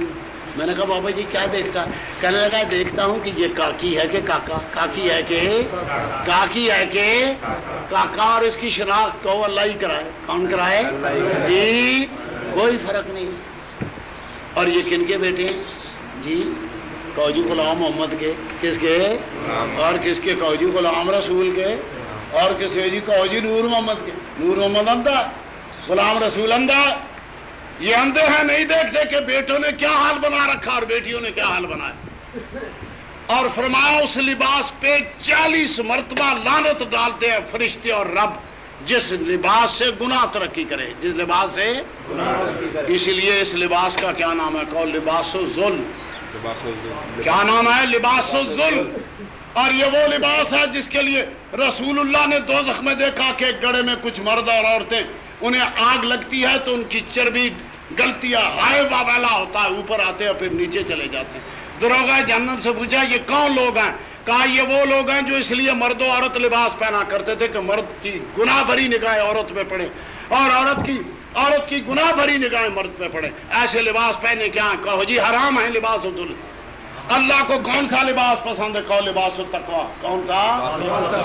میں نے کہا بابا جی کیا دیکھتا؟ کہنے لگا دیکھتا ہوں کہ یہ کاکی ہے کہ کاکا، کاکی ہے کہ کاکی ہے کہ کاکا، اور اس کی شناخت کو اللہ ہی کرائے۔ کون کرائے؟ جی کوئی فرق نہیں۔ اور یہ کن کے بیٹے ہیں جی؟ کہو جی غلام محمد کے۔ کس کے؟ اور کس کے؟ کہو جی غلام رسول کے۔ اور کس کے جی؟ کہو جی نور محمد کے۔ نور محمد اندھا، غلام رسول اندھا۔ یہ اندھے ہیں، نہیں دیکھتے کہ بیٹوں نے کیا حال بنا رکھا اور بیٹیوں نے کیا حال بنایا۔ اور فرمایا اس لباس پہ 40 مرتبہ لعنت ڈالتے ہیں فرشتے اور رب، جس لباس سے گناہ ترقی کرے، جس لباس سے اسی لیے اس لباس کا کیا نام ہے؟ کہو لباس الظلم۔ کیا نام ہے؟ لباس الظلم۔ اور یہ وہ لباس ہے جس کے لیے رسول اللہ نے دوزخ میں دیکھا کہ گڑھے میں کچھ مرد اور عورتیں، انہیں آگ لگتی ہے تو ان کی چربی گلتی ہے، ہائے واویلا ہوتا ہے، اوپر آتے ہیں پھر نیچے چلے جاتے ہیں۔ دروغہ جہنم سے پوچھا یہ کون لوگ ہیں؟ کہا یہ وہ لوگ ہیں جو اس لیے مرد و عورت لباس پہنا کرتے تھے کہ مرد کی گناہ بھری نگاہیں عورت پہ پڑے اور عورت کی گناہ بھری نگاہیں مرد پہ پڑے۔ ایسے لباس پہنے کیا ہیں؟ کہو جی حرام ہے لباس الظلم۔ اللہ کو کون سا لباس پسند ہے؟ کہو لباس التقویٰ۔ کون سا؟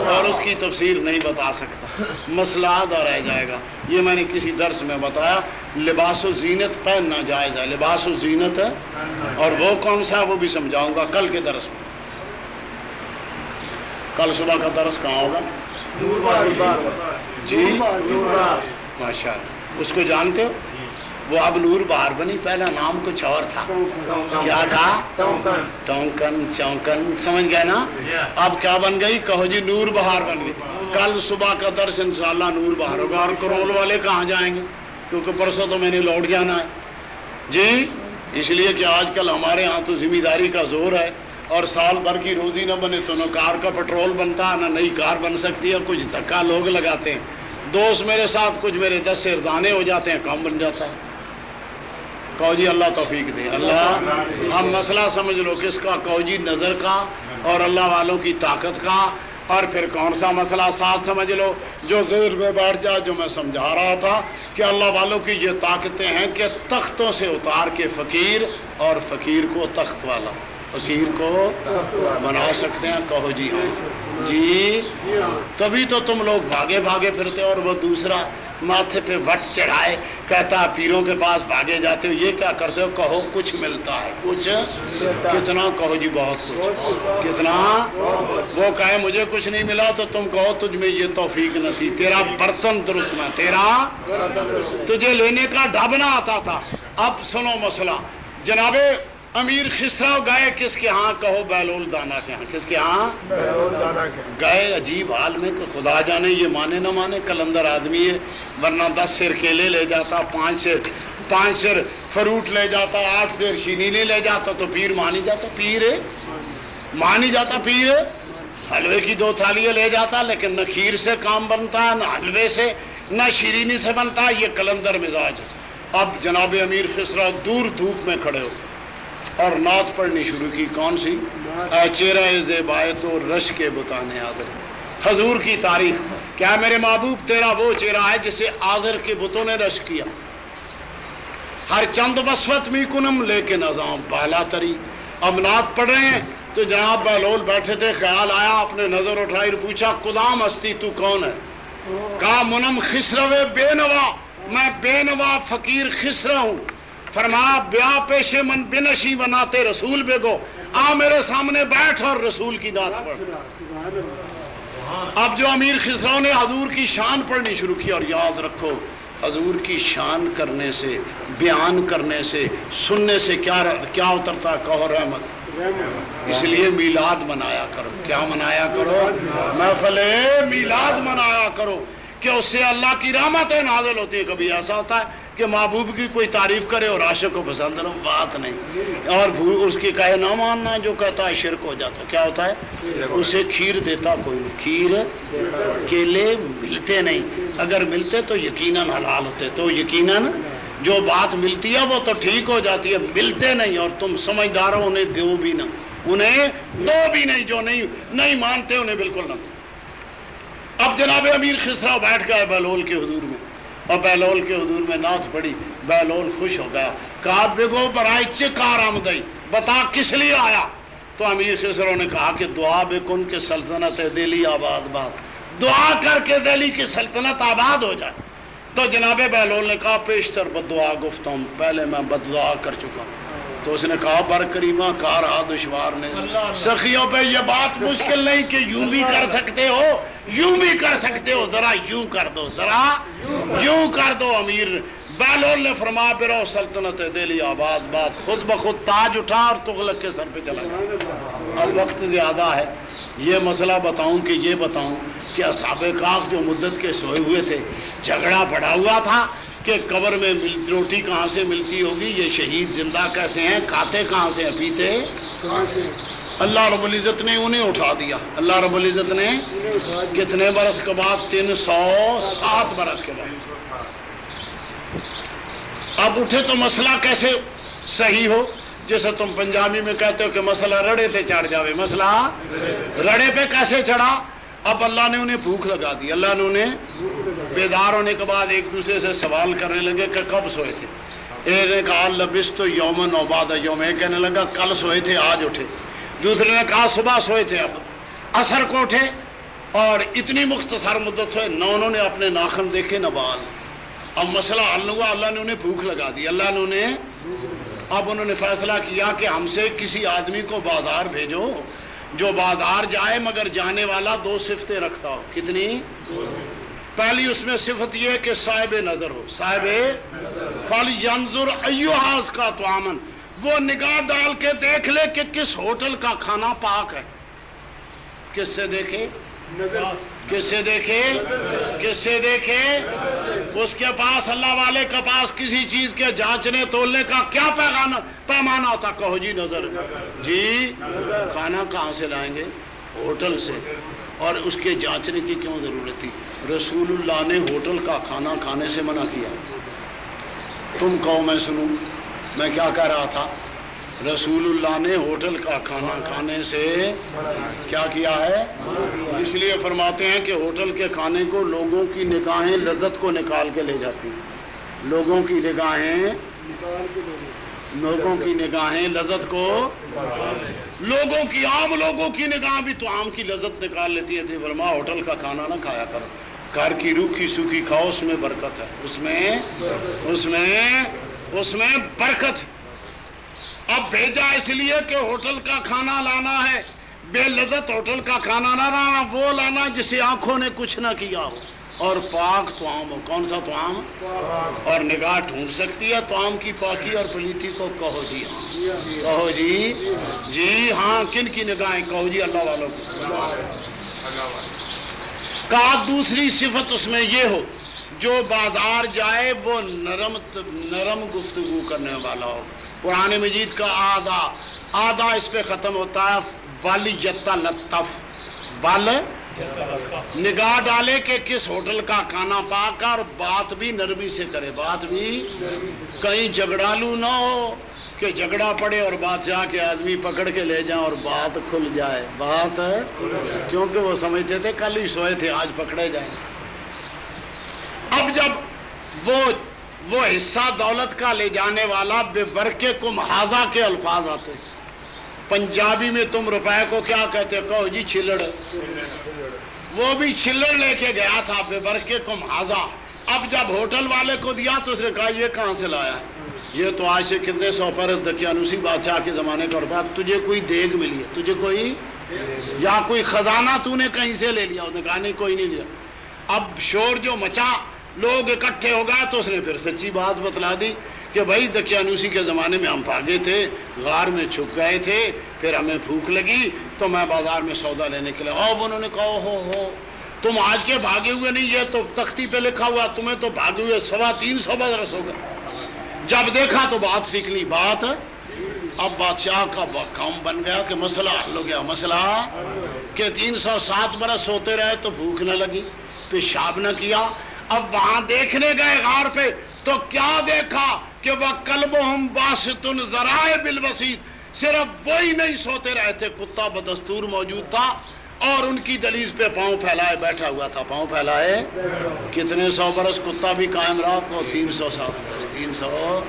اور اس کی تفسیر نہیں بتا سکتا، مسئلہ آدھا رہ جائے گا۔ یہ میں نے کسی درس میں بتایا، لباس الزینت پہننا جائز ہے، لباس الزینت ہے، اور وہ کون سا وہ بھی سمجھاؤں گا کل کے درس میں۔ کل صبح کا درس کہاں ہوگا جی؟ ماشاء اللہ۔ اس کو جانتے ہو؟ وہ اب نور بہار بنی، پہلا نام کچھ اور تھا۔ کیا تھا؟ چونکن، سمجھ گئے نا؟ اب کیا بن گئی؟ کہو جی نور بہار بن گئی۔ کل صبح کا درس انشاءاللہ نور بہار ہوگا۔ اور کرول والے کہاں جائیں گے؟ کیونکہ پرسوں تو میں نے لوٹ جانا ہے جی، اس لیے کہ آج کل ہمارے ہاں تو ذمہ داری کا زور ہے، اور سال بھر کی روزی نہ بنے تو نہ کار کا پیٹرول بنتا، نہ نئی کار بن سکتی ہے، کچھ دھکا لوگ لگاتے ہیں، دوست میرے ساتھ کچھ میرے 10 سردانے ہو جاتے ہیں، کام بن جاتا ہے۔ کہو جی اللہ توفیق دے اللہ۔ اب مسئلہ سمجھ لو کس کا؟ کہو جی نظر کا اور اللہ والوں کی طاقت کا۔ اور پھر کون سا مسئلہ ساتھ سمجھ لو جو ذہن میں بیٹھ جائے، جو میں سمجھا رہا تھا کہ اللہ والوں کی یہ طاقتیں ہیں کہ تختوں سے اتار کے فقیر، اور فقیر کو تخت والا، فقیر کو بنا سکتے ہیں۔ کہو جی ہاں جی، تبھی تو تم لوگ بھاگے بھاگے پھرتے، اور وہ دوسرا ماتھے پہ وٹ چڑھائے کہتا ہے پیروں کے پاس بھاگے جاتے ہو، یہ کیا کرتے ہو؟ کہو کچھ ملتا ہے، کچھ کتنا؟ کہو جی بہت کچھ۔ کتنا؟ وہ کہے مجھے کچھ نہیں ملا تو تم کہو تجھ میں یہ توفیق نہ تھی، تیرا برتن درست نہ، تیرا تجھے لینے کا ڈھب نہ آتا تھا۔ اب سنو مسئلہ، جناب امیر خسرو گئے کس کے ہاں؟ کہو بہلول دانا کے ہاں۔ کس کے ہاں؟ گئے عجیب حال میں کہ خدا جانے یہ مانے نہ مانے، کلندر آدمی ہے، ورنہ 10 سیر کیلے لے جاتا، 5 سیر فروٹ لے جاتا، 8 سیر چینی لے جاتا تو پیر مانی جاتا، پیر ہے مانی جاتا، پیر ہے۔ حلوے کی 2 تھالیاں لے جاتا، لیکن نہ کھیر سے کام بنتا ہے، نہ حلوے سے، نہ شیرینی سے بنتا ہے، یہ کلندر مزاج ہے۔ اب جناب امیر خسرو دور دھوپ میں کھڑے ہو اور نعت پڑھنی شروع کی۔ کون سی؟ اے چہرہ زیبائے تو رش کے بتانے حاضر، حضور کی تعریف۔ کیا میرے محبوب تیرا وہ چہرہ ہے جسے آذر کے بتوں نے رش کیا؟ ہر چند بسوت می کنم لیکن ازام بالا تری۔ اب نعت پڑھ رہے ہیں تو جناب بہلول بیٹھے تھے، خیال آیا، اپنے نظر اٹھائی اور پوچھا کدام ہستی تو کون ہے؟ کہا منم خسرو بے نوا، میں بے نوا فقیر خسرا ہوں۔ فرمایا بیا پیشے من بنشی بناتے رسول بگو، آ میرے سامنے بیٹھ اور رسول کی نعت پڑھ۔ اب جو امیر خسرو نے حضور کی شان پڑھنی شروع کی، اور یاد رکھو حضور کی شان کرنے سے، بیان کرنے سے، سننے سے کیا اترتا؟ کہو رحمت۔ اس لیے میلاد منایا کرو۔ کیا منایا کرو؟ محفل میلاد منایا کرو کہ اس سے اللہ کی رحمتیں نازل ہوتی ہے۔ کبھی ایسا ہوتا ہے کہ محبوب کی کوئی تعریف کرے اور عاشق کو پسند نہ، بات نہیں، اور اس کی کہے نہ ماننا، جو کہتا ہے شرک ہو جاتا۔ کیا ہوتا ہے؟ اسے کھیر دیتا کوئی نہیں، کھیر کیلے ملتے نہیں، اگر ملتے تو یقیناً حلال ہوتے، تو یقیناً جو بات ملتی ہے وہ تو ٹھیک ہو جاتی ہے، ملتے نہیں، اور تم سمجھدار ہو، انہیں دو بھی نہ، انہیں دو بھی نہیں، جو نہیں مانتے انہیں بالکل نہ۔ اب جناب امیر خسرو بیٹھ گئے بہلول کے حضور میں، اور بہلول کے حضور میں نعت پڑی۔ بہلول خوش ہو گیا، کہا بگو برائے چکار آمدئی، بتا کس لیے آیا؟ تو امیر خسرو نے کہا کہ دعا بکن کہ سلطنت دہلی آباد باد، دعا کر کے دہلی کی سلطنت آباد ہو جائے۔ تو جناب بہلول نے کہا پیشتر بدعا گفتہ ہوں، پہلے میں بددعا کر چکا ہوں۔ تو اس نے کہا بر کریمہ کار آ دشوار نے، سخیوں پہ یہ بات مشکل نہیں کہ یوں بھی کر سکتے ہو، یوں بھی کر سکتے ہو، ذرا یوں کر دو، ذرا یوں کر دو۔ امیر بہلول نے فرمایا برو سلطنت دہلی آباد باد، خود بخود تاج اٹھا اور تغلق کے سر پہ چلا گیا۔ اب وقت زیادہ ہے، یہ مسئلہ بتاؤں کہ یہ بتاؤں کہ اصحاب کہف جو مدت کے سوئے ہوئے تھے، جھگڑا پڑا ہوا تھا کہ قبر میں روٹی کہاں سے ملتی ہوگی، یہ شہید زندہ کیسے ہیں، کھاتے کہاں سے ہیں، پیتے کہاں سے؟ اللہ رب العزت نے انہیں اٹھا دیا۔ اللہ رب العزت نے کتنے برس کے بعد؟ 307 برس کے بعد اب اٹھے تو مسئلہ کیسے صحیح ہو؟ جیسے تم پنجابی میں کہتے ہو کہ مسئلہ رڑے پہ چڑھ جاوے، مسئلہ رڑے پہ کیسے چڑھا؟ اب اللہ نے انہیں بھوک لگا دی، اللہ نے انہیں بیدار ہونے کے بعد ایک دوسرے سے سوال کرنے لگے کہ کب سوئے تھے؟ ایک نے کہا لبثت یومن و بعد یوم، ایک کہنے لگا کل سوئے تھے آج اٹھے، دوسرے نے کہا صبح سوئے تھے اب عصر کو اٹھے، اور اتنی مختصر مدت ہوئے نہ انہوں نے اپنے ناخن دیکھے نہ بال۔ اب مسئلہ حل ہوا، اللہ نے انہیں بھوک لگا دی، اللہ نے انہیں، اب انہوں نے فیصلہ کیا کہ ہم سے کسی آدمی کو بازار بھیجو جو بازار جائے مگر جانے والا 2 صفتیں رکھتا ہو۔ کتنی؟ پہلی اس میں صفت یہ کہ صاحب نظر ہو، صاحب فَلْيَنْظُرْ أَيُّهَا أَزْكَىٰ طَعَامًا، وہ نگاہ ڈال کے دیکھ لے کہ کس ہوٹل کا کھانا پاک ہے۔ کس سے دیکھے؟ کس سے دیکھے؟ کس سے دیکھے؟ اس کے پاس، اللہ والے کے پاس کسی چیز کے جانچنے تولنے کا کیا پیمانہ ہوتا؟ کہو جی نظر۔ جی کھانا کہاں سے لائیں گے؟ ہوٹل سے۔ اور اس کے جانچنے کی کیوں ضرورت تھی؟ رسول اللہ نے ہوٹل کا کھانا کھانے سے منع کیا۔ تم کہو میں سنوں، میں کیا کہہ رہا تھا؟ رسول اللہ نے ہوٹل کا کھانا کھانے سے کیا کیا ہے؟ اس لیے فرماتے ہیں کہ ہوٹل کے کھانے کو لوگوں کی نگاہیں لذت کو نکال کے لے جاتی ہیں، لوگوں کی نگاہیں، لوگوں کی نگاہیں لذت کو، لوگوں کی، عام لوگوں کی نگاہ بھی تو عام کی لذت نکال لیتی ہے۔ فرمایا ہوٹل کا کھانا نہ کھایا کرو، گھر کی روکھی سوکھی کھاؤ، اس میں برکت ہے، اس میں برکت ہے۔ اب بھیجا اس لیے کہ ہوٹل کا کھانا لانا ہے، بے لذت ہوٹل کا کھانا نہ لانا، وہ لانا جسے آنکھوں نے کچھ نہ کیا ہو، اور پاک طعام ہو. کون سا طعام؟ اور نگاہ ڈھونڈ سکتی ہے طعام کی پاکی اور پلیتی کو؟ کہو جی ہاں. کہو جی جی ہاں. کن کی نگاہیں؟ کہو جی اللہ والوں کو. کہا دوسری صفت اس میں یہ ہو جو بازار جائے وہ نرم گفتگو کرنے والا ہو. قرآن مجید کا آدھا اس پہ ختم ہوتا ہے والیت لطف. بال نگاہ ڈالے کہ کس ہوٹل کا کھانا پاک اور بات بھی نرمی سے کرے. بات بھی کہیں جھگڑالو نہ ہو کہ جھگڑا پڑے اور بادشاہ کے آدمی پکڑ کے لے جائیں اور بات کھل جائے. بات کیونکہ وہ سمجھتے تھے کل ہی سوئے تھے آج پکڑے جائیں. اب جب وہ حصہ دولت کا لے جانے والا بے برکے کم حاضہ کے الفاظ آتے. پنجابی میں تم روپے کو کیا کہتے؟ کہو جی چھلڑ. وہ بھی چھلڑ لے کے گیا تھا بے برکے کم حاضہ. اب جب ہوٹل والے کو دیا تو اس نے کہا یہ کہاں سے لایا؟ یہ تو آج سے کتنے سو برس دقیانوسی بادشاہ کے زمانے کا ہوتا. تجھے کوئی دیگ ملی ہے؟ تجھے کوئی یا کوئی خزانہ تو نے کہیں سے لے لیا؟ اس نے کہا نہیں کوئی نہیں لیا. اب شور جو مچا لوگ اکٹھے ہو گئے تو اس نے پھر سچی بات بتلا دی کہ بھائی دقیانوسی کے زمانے میں ہم بھاگے تھے غار میں چھپ گئے تھے پھر ہمیں بھوک لگی تو میں بازار میں سودا لینے کے لیے. اب انہوں نے کہا ہو تم آج کے بھاگے ہوئے نہیں, یہ تو تختی پہ لکھا ہوا, تمہیں تو بھاگے ہوئے 350 برس ہو گئے. جب دیکھا تو بات نکلی بات. اب بادشاہ کا کام بن گیا کہ مسئلہ حل ہو گیا. مسئلہ کہ 307 برس ہوتے رہے تو بھوک نہ لگی, پیشاب نہ کیا. اب وہاں دیکھنے گئے غار پہ تو کیا دیکھا کہ وہ کلبہم باسطن ذرائع بالوسید, صرف وہی نہیں سوتے رہے تھے, کتا بدستور موجود تھا اور ان کی دہلیز پہ پاؤں پھیلائے بیٹھا ہوا تھا. پاؤں پھیلائے کتنے 100 برس کتا بھی قائم رہا کو 307 برس 300.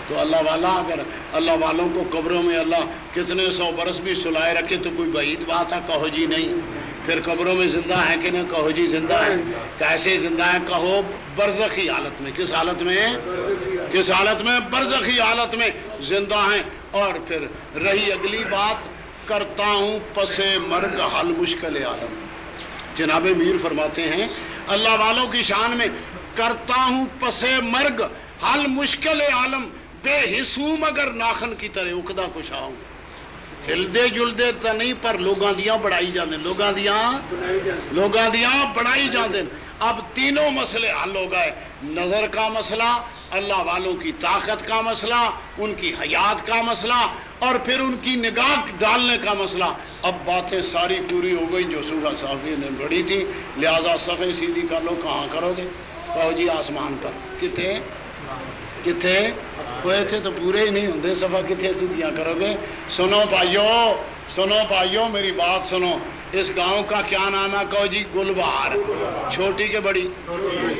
تو اللہ والا اگر اللہ والوں کو قبروں میں اللہ کتنے 100 برس بھی سلائے رکھے تو کوئی بعید بات ہے؟ کہو جی نہیں. پھر قبروں میں زندہ ہیں کہ نہیں؟ کہو جی زندہ ہیں. کیسے زندہ ہیں؟ کہو برزخی حالت میں. کس حالت میں؟ کس حالت میں؟ برزخی حالت میں زندہ ہیں. اور پھر رہی اگلی بات, کرتا ہوں پسے مرگ حل مشکل عالم. جناب میر فرماتے ہیں اللہ والوں کی شان میں, کرتا ہوں پسے مرگ حل مشکل عالم, بے حسوم اگر ناخن کی طرح اکدا کشا ہوں. ہلدے جلدے تو نہیں پر لوگاں دیاں بڑھائی جاندے, لوگاں دیاں بڑھائی جاندے. اب تینوں مسئلے حل ہو گئے. نظر کا مسئلہ, اللہ والوں کی طاقت کا مسئلہ, ان کی حیات کا مسئلہ, اور پھر ان کی نگاہ ڈالنے کا مسئلہ. اب باتیں ساری پوری ہو گئی جو صبح صافی نے بڑھی تھی, لہذا صفحے سیدھی کر لو. کہاں کرو گے؟ کہو جی آسمان پر. کتنے ہوئے تھے تو پورے ہی نہیں ہوندے, صفحہ کتنے سیدھیاں کرو گے؟ سنو بھائیو میری بات سنو. اس گاؤں کا کیا نام ہے؟ کہو جی گلبہار. چھوٹی کے بڑی؟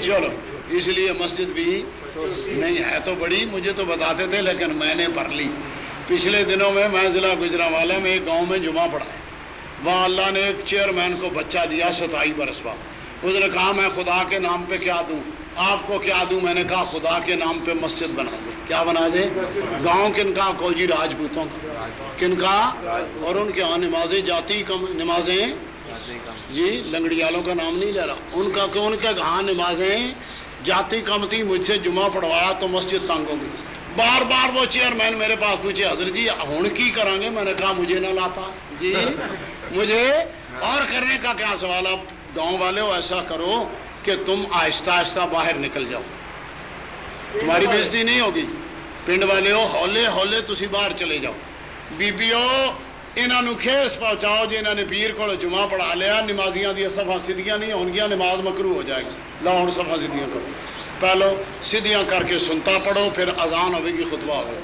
چلو اس لیے مسجد بھی نہیں ہے تو بڑی, مجھے تو بتاتے تھے لیکن میں نے پڑھ لی. پچھلے دنوں میں ضلع گجرانوالے میں ایک گاؤں میں جمعہ پڑھا ہے. وہاں اللہ نے ایک چیئرمین کو بچہ دیا 27 برس کا. اس نے کہا میں خدا کے نام پہ کیا دوں, آپ کو کیا دوں؟ میں نے کہا خدا کے نام پہ مسجد بنا دے. کیا بنا دے؟ گاؤں کن کا؟ کو جی راجپوتوں کا. کن کا؟ اور ان کے ہاں نمازیں جاتی کم, نمازیں جی لنگڑیالوں کا نام نہیں لے رہا, ان کا کہ ان کے ہاں نمازیں جاتی کم تھی. مجھ سے جمعہ پڑھوایا تو مسجد تنگ ہوگی. بار بار وہ چیئرمین میرے پاس پوچھے حضرت جی ہوں کی کریں گے؟ میں نے کہا مجھے نہ لاتا جی, مجھے اور کرنے کا کیا سوال. اب گاؤں والے ہو ایسا کرو کہ تم آہستہ آہستہ باہر نکل جاؤ, تمہاری بےزتی نہیں ہوگی. پنڈ والے ہو ہولے ہولے تسی باہر چلے جاؤ. بیبیو انہوں کھیس پہنچاؤ جی انہوں نے پیر کو جمعہ پڑھا لیا, نمازیاں دیا صفحہ سیدھیاں نہیں ہون گیا, نماز مکروہ ہو جائے گی. لاؤ ہوں صفحہ سیدھیاں کرو, پہلو سیدھیاں کر کے سنتا پڑھو, پھر اذان ہوے گی, خطبہ ہوگا.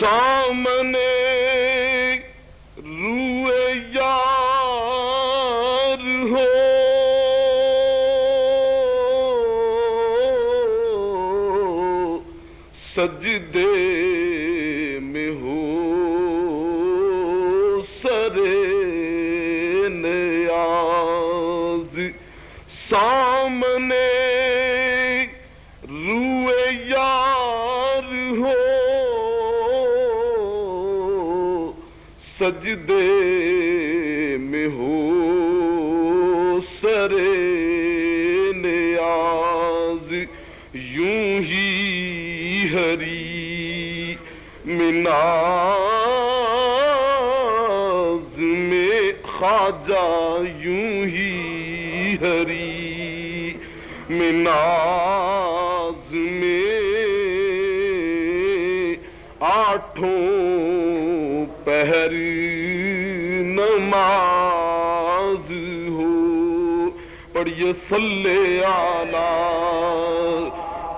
سامنے روئے یار ہو, سجدے میں ہو سرے نیاز. سامنے سجدے میں ہو سرے نیاز یوں ہی ہری مناز میں خواجہ یوں ہی ہری مناز میں آٹھوں پہر نماز ہو پڑھیے صلی علی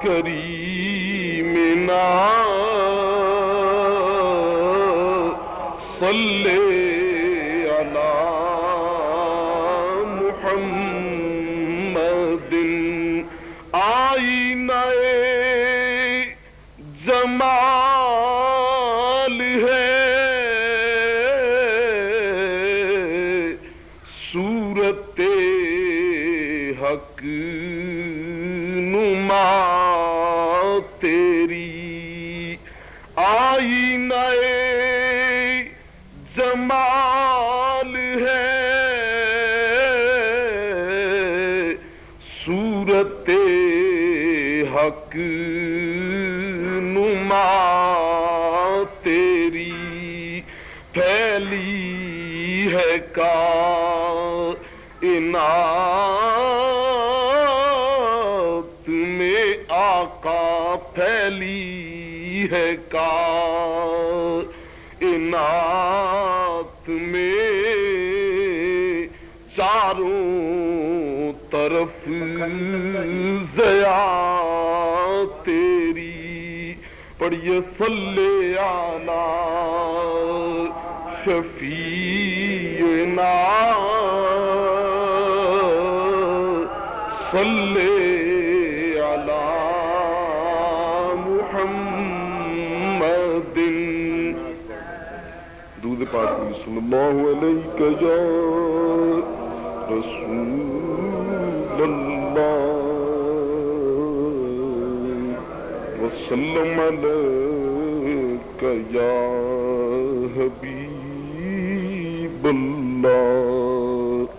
کریمنا صلی علی محمد آئینہ جمال ہے صورت حق نما تیری آئینہ جمال ہے صورت حق نما تیری پھیلی ہے کائنات میں آقا پھیلی ہے کائنات میں چاروں طرف ضیا تیری پڑھیے صلی علی شفیعنا صلی علی محمد درود پاک صلی اللہ علیہ یا رسول اللہ وسلم علیک یا حبیب اللہ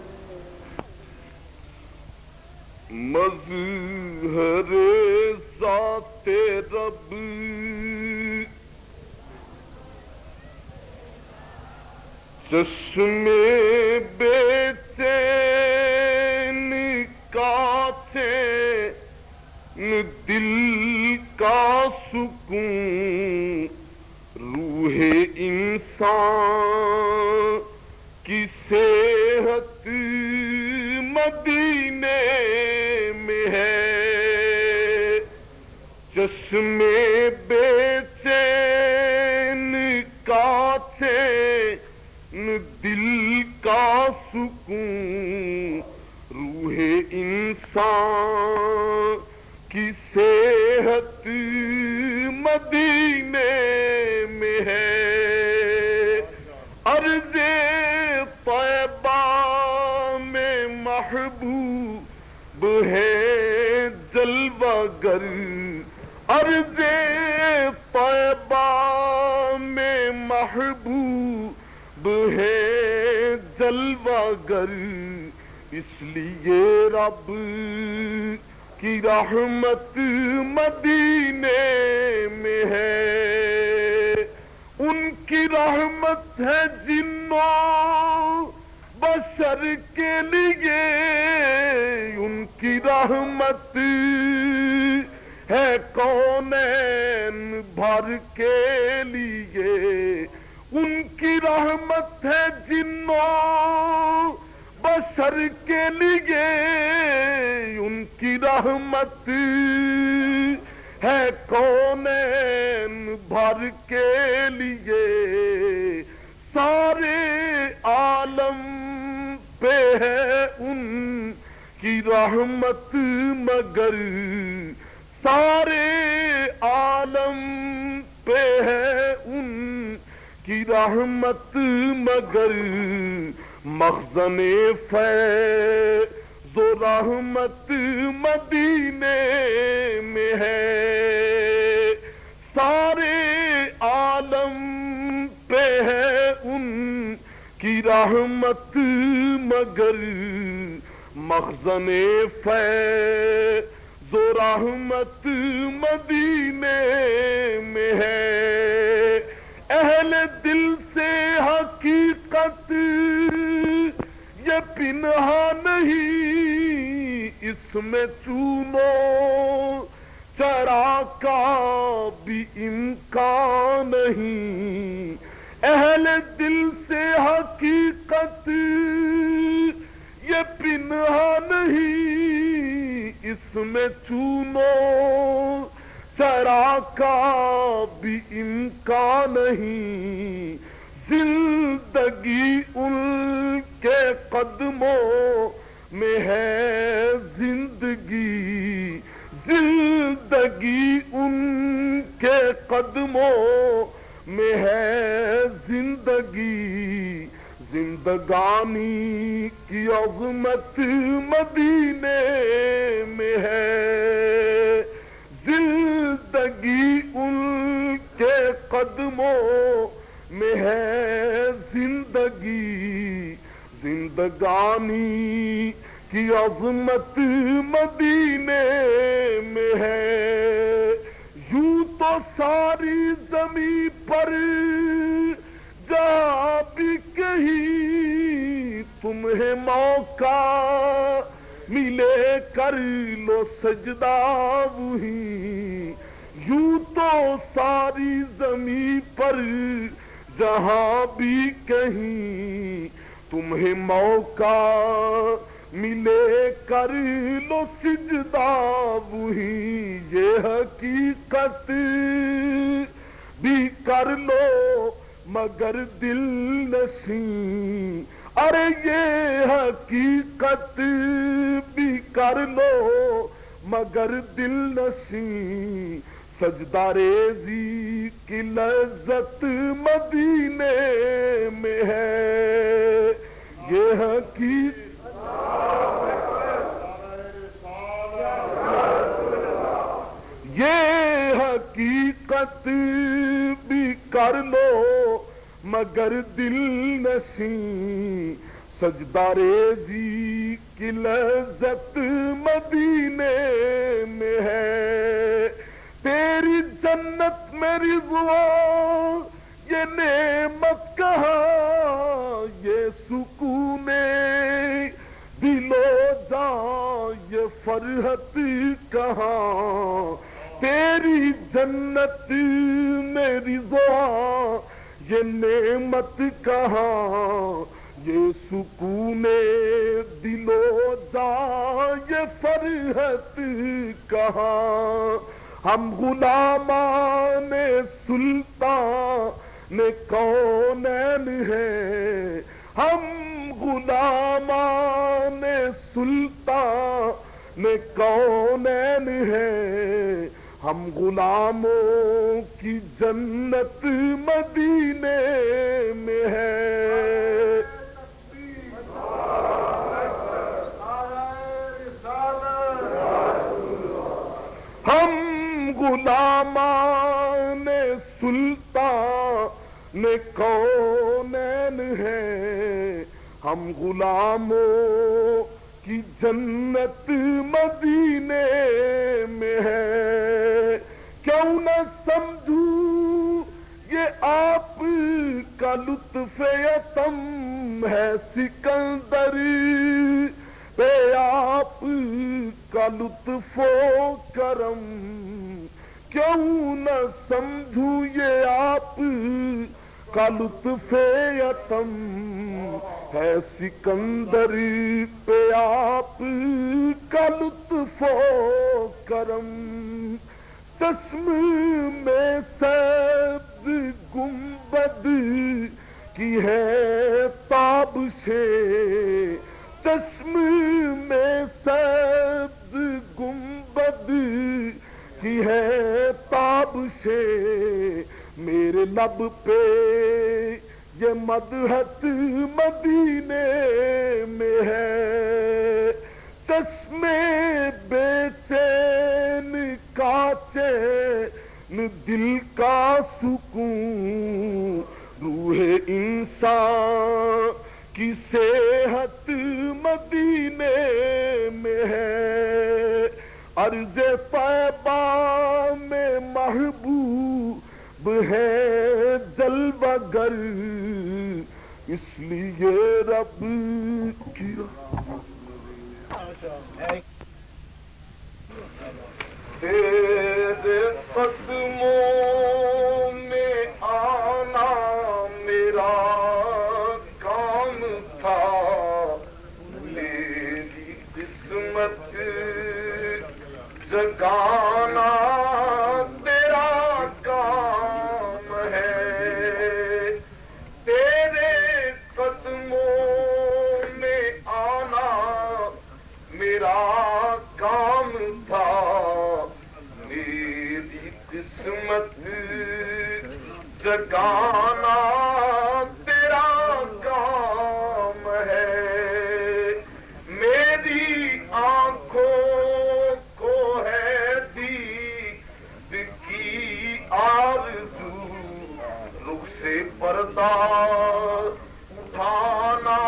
مظہر ذات رب چشم بے چین کا تھے دل کا سکون روح انسان کی صحت مدینے میں ہے چشم بے چین کا چین دل کا سکون روح انسان کی صحت مدینے میں ہے عرض طیبہ میں محبوب ہے جلوہ گر عرض طیبہ میں محبوب ہے جلوہ گر اس لیے رب کی رحمت مدینے میں ہے ان کی رحمت ہے جنوں بشر کے لیے ان کی رحمت ہے کونین بھر کے لیے ان کی رحمت ہے جنوں بشر کے لیے ان کی رحمت ہے کونین بھر کے لیے سارے عالم پہ ہے ان کی رحمت مگر سارے عالم پہ ہے ان کی رحمت مگر مخزن فیض و رحمت مدینے میں ہے سارے عالم پہ ہے ان کی رحمت مگر مخزن فیض و رحمت مدینے میں ہے، اہل دل سے حقیقت یہ پنہا نہیں، اس میں چونو چرا کا بھی امکان نہیں، اہل دل سے حقیقت یہ پنہا نہیں، اس میں چونو چرا کا بھی امکان نہیں، زندگی ان کے قدموں میں ہے زندگی، زندگی ان کے قدموں میں ہے زندگی، زندگانی کی عظمت مدینے میں ہے، زندگی ان کے قدموں میں ہے زندگی، زندگانی کی عظمت مدینے میں ہے، یوں تو ساری زمین پر جہاں بھی کہیں تمہیں موقع ملے کر لو سجدہ وہی، یوں تو ساری زمین پر جہاں بھی کہیں تمہیں موقع ملے کر لو سجدہ وہی، یہ حقیقت بھی کر لو مگر دل نشیں، ارے یہ حقیقت بھی کر لو مگر دل نشیں، سجدہ ریزی کی لذت مدینے میں ہے، یہ حقیقت یہ حقیقت بھی کر لو مگر دل نشیں، سجدہ ریزی کی لذت مدینے میں ہے، تیری جنت میں رضوان یہ نعمت کہاں، یہ سکون دل و جان یہ فرحت کہاں، تیری جنت میں رضوان یہ نعمت کہاں، یہ سکون دل و جان یہ فرحت کہاں، ہم غلامان سلطان کونین ہیں، ہم غلامان سلطان کونین ہیں، ہم غلاموں کی جنت مدینے میں ہے، ہم غلامان سلطان کونین ہیں، ہم غلاموں کی جنت مدینے میں ہے، کیوں نہ سمجھوں یہ آپ کا لطف یتم ہے سکندر پہ آپ کا لطف و کرم، کیوں نہ سمجھوں یہ آپ کا لطف یتم ہے سکندر پہ آپ کا لطف و کرم، چشم میں سبز گنبد کی ہے تابشیں، چشم میں سبز گنبد کی ہے تابشیں، میرے لب پہ یہ مدحت مدینے میں ہے، چشمے بے چین کا چین دل کا سکون، روح انسان کی صحت مدینے میں ہے، عرض طیبہ میں محبوب ہے جلوہ گر، اس لیے رب کی تیرے قدموں میں آنا میرا کام تھا، میری قسمت جگانا تیرا کام ہے، تیرے قدموں میں آنا میرا کام تھا، میری قسمت جگانا تیرا کام ہے، میری آنکھوں کو ہے دید کی آرزو، رخ سے پردہ اٹھانا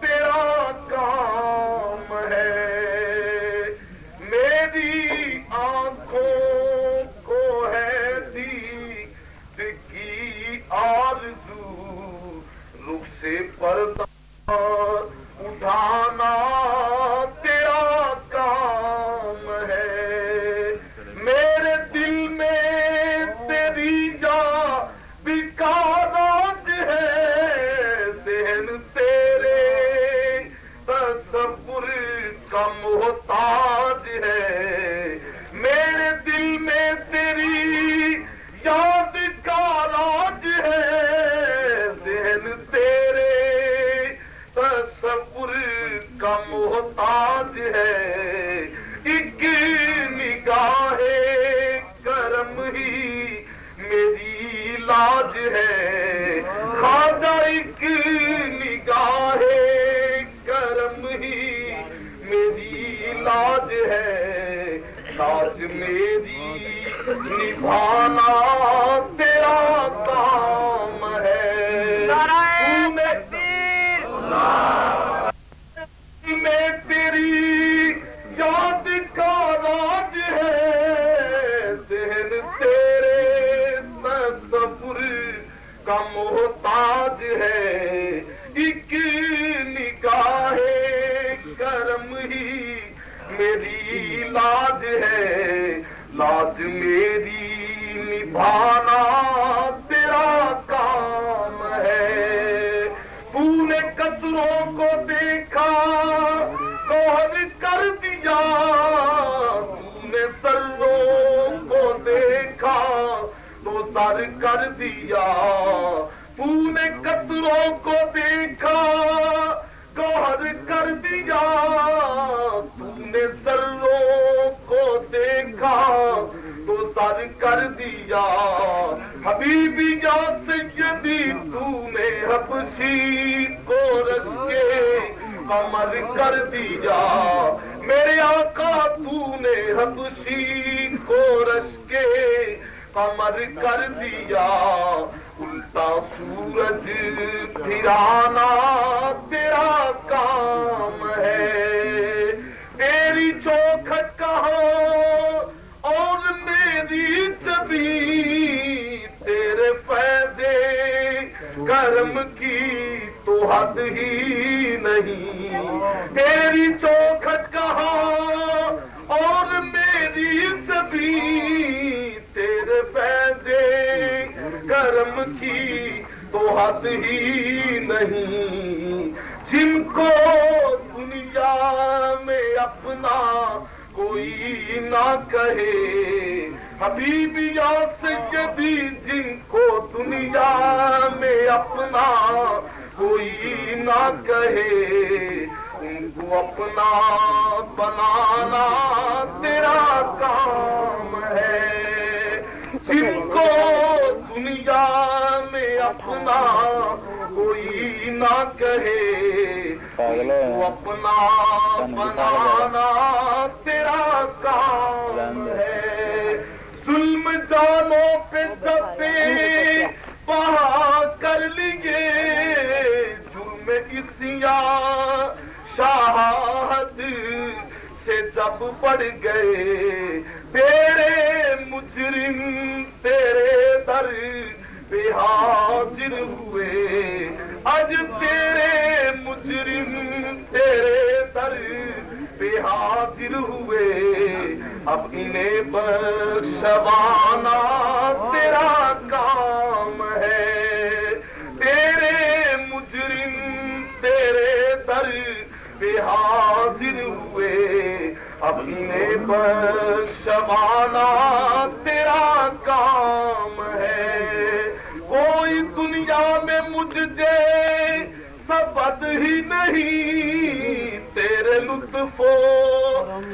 تیرا کام ہے، میری آنکھوں کو ہے دید کی آرزو، رخ سے پردہ اٹھانا تیرا کام ہے، میرے دل میں تیری جا بیکارات ہے، ذہن تیرے تصور کا محتاج ہے، میرے دل میں تیری یاد کا راج ہے، ذہن تیرے تصور کا محتاج ہے، ایک نگاہ کرم ہی میری لاج ہے، خواجہ ایک نگاہ کرم ہی میری لاج ہے، لاج میری نبھانا تیرا کام ہے، میں تیری یاد کا راج ہے، ذہن تیرے تصور کا محتاج ہے، ایک نگاہ کرم ہی میری لاج ہے، لاج میری نبھانا تیرا کام ہے، تو نے قطروں کو دیکھا گوہر کر دیا، تو نے سروں کو دیکھا تو سر کر دیا، تو نے قطروں کو دیکھا گوہر کر دیا، تو نے سروں کو دیکھا تو سر کر دیا، حبیبی یا سیدی تو نے حبشی کو رش کے قمر کر دیا، میرے آقا تو نے حبشی کو رش کے قمر کر دیا، الٹا سورج پھرانا تیرا کام ہے، تیری چوکھٹ کہاں اور میری چبی، تیرے فیض کرم کی تو حد ہی نہیں، تیری چوکھٹ کہاں اور میری چبی، تیرے فیض کرم کی تو حد ہی نہیں، جن کو دنیا میں اپنا کوئی نہ کہے، حبیبی یا سیدی جن کو دنیا میں اپنا کوئی نہ کہے، ان کو اپنا بنانا تیرا کام ہے، جن کو دنیا میں اپنا کوئی نہ کہے، ان کو اپنا بنانا تیرا کام ہے، ظلم جانوں پہ جبے بہا کر لیے، جرم سیاہ شاہد سے جب پڑ گئے تیرے مجرم تیرے در پہ حاضر ہوئے، آج تیرے مجرم تیرے در پہ حاضر ہوئے، اب انہیں بخشوانا تیرا کام ہے، تیرے مجرم تیرے در پہ حاضر ہوئے، اب انہیں بخشوانا تیرا کام ہے، کوئی دنیا میں مجھ جیسا بد ہی نہیں، تیرے لطف و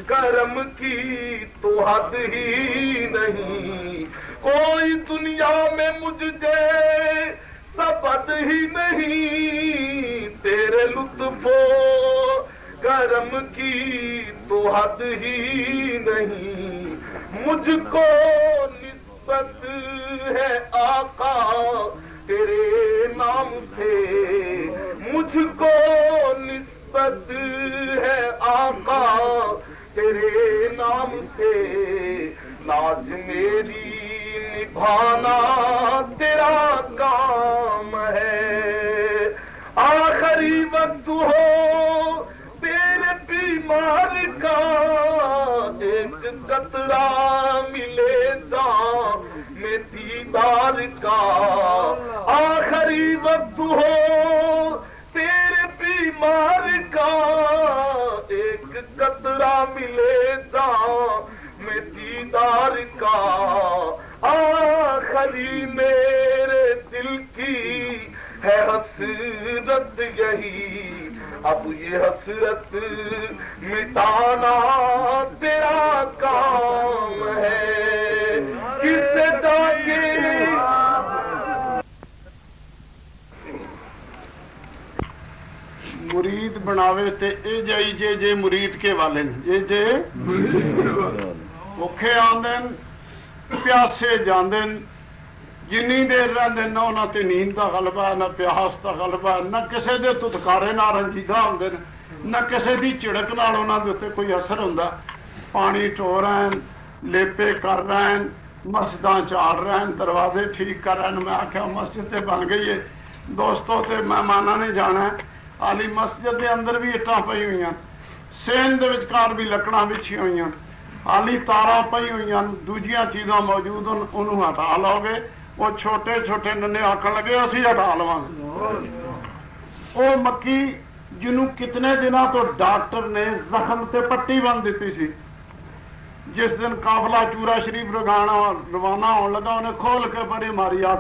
کرم کی تو حد ہی نہیں، کوئی دنیا میں مجھ جیسا بد ہی نہیں، تیرے لطف و کرم کی تو حد ہی نہیں، مجھ کو نسبت ہے آقا تیرے نام سے، مجھ کو نسبت ہے آقا تیرے نام سے، لاج میری نبھانا تیرا کام ہے، آخری وقت ہو تیرے بیمار کا ایک قطرہ ملے جان میں دیدار کا، آخری وقت ہو تیرے بیمار کا ایک قطرہ ملے جان میں دیدار کا، آخری میرے دل کی ہے حسرت یہی، اب یہ حسرت مٹانا تیرا کام ہے، کسے جاگے مرید بناوے تے اے جائی جے مرید کے والے جے بھوکے آندن پیاسے جاندن، جنی دیر رہندے نہ انہاں تے نیند دا غلبہ نہ پیاس دا غلبہ، نہ کسے دے تتکارے نہ رنجیدہ ہوندے نہ کسے دی چڑک نال انہاں دے تے کوئی اثر ہوندا، پانی ٹو رہے ہیں، لیپے کر رہے ہیں، مسجداں چاڑ رہے ہیں، دروازے ٹھیک کر رہے ہیں، میں آکھیا مسجد تے بن گئی ہے دوستو تے مہماناں نے جانا ہے، علی مسجد دے اندر بھی اٹھاں پئی ہوئی ہیں، سین دے وچکار بھی لکڑاں بچھی ہوئی ہیں، علی تاراں پئی ہوئی ہیں، دوجیاں چیزاں موجود ہیں، انہوں ہٹا لو گے، وہ چھوٹے چھوٹے ننے آکھن لگے اسی ہٹا لواں گے، وہ مکی جنوں کتنے دنوں تو ڈاکٹر نے زخم تے پٹی بن دیتی سی، جس دن قافلہ چورا شریف روانہ ہون لگا انہیں کھول کے بڑی ماری آ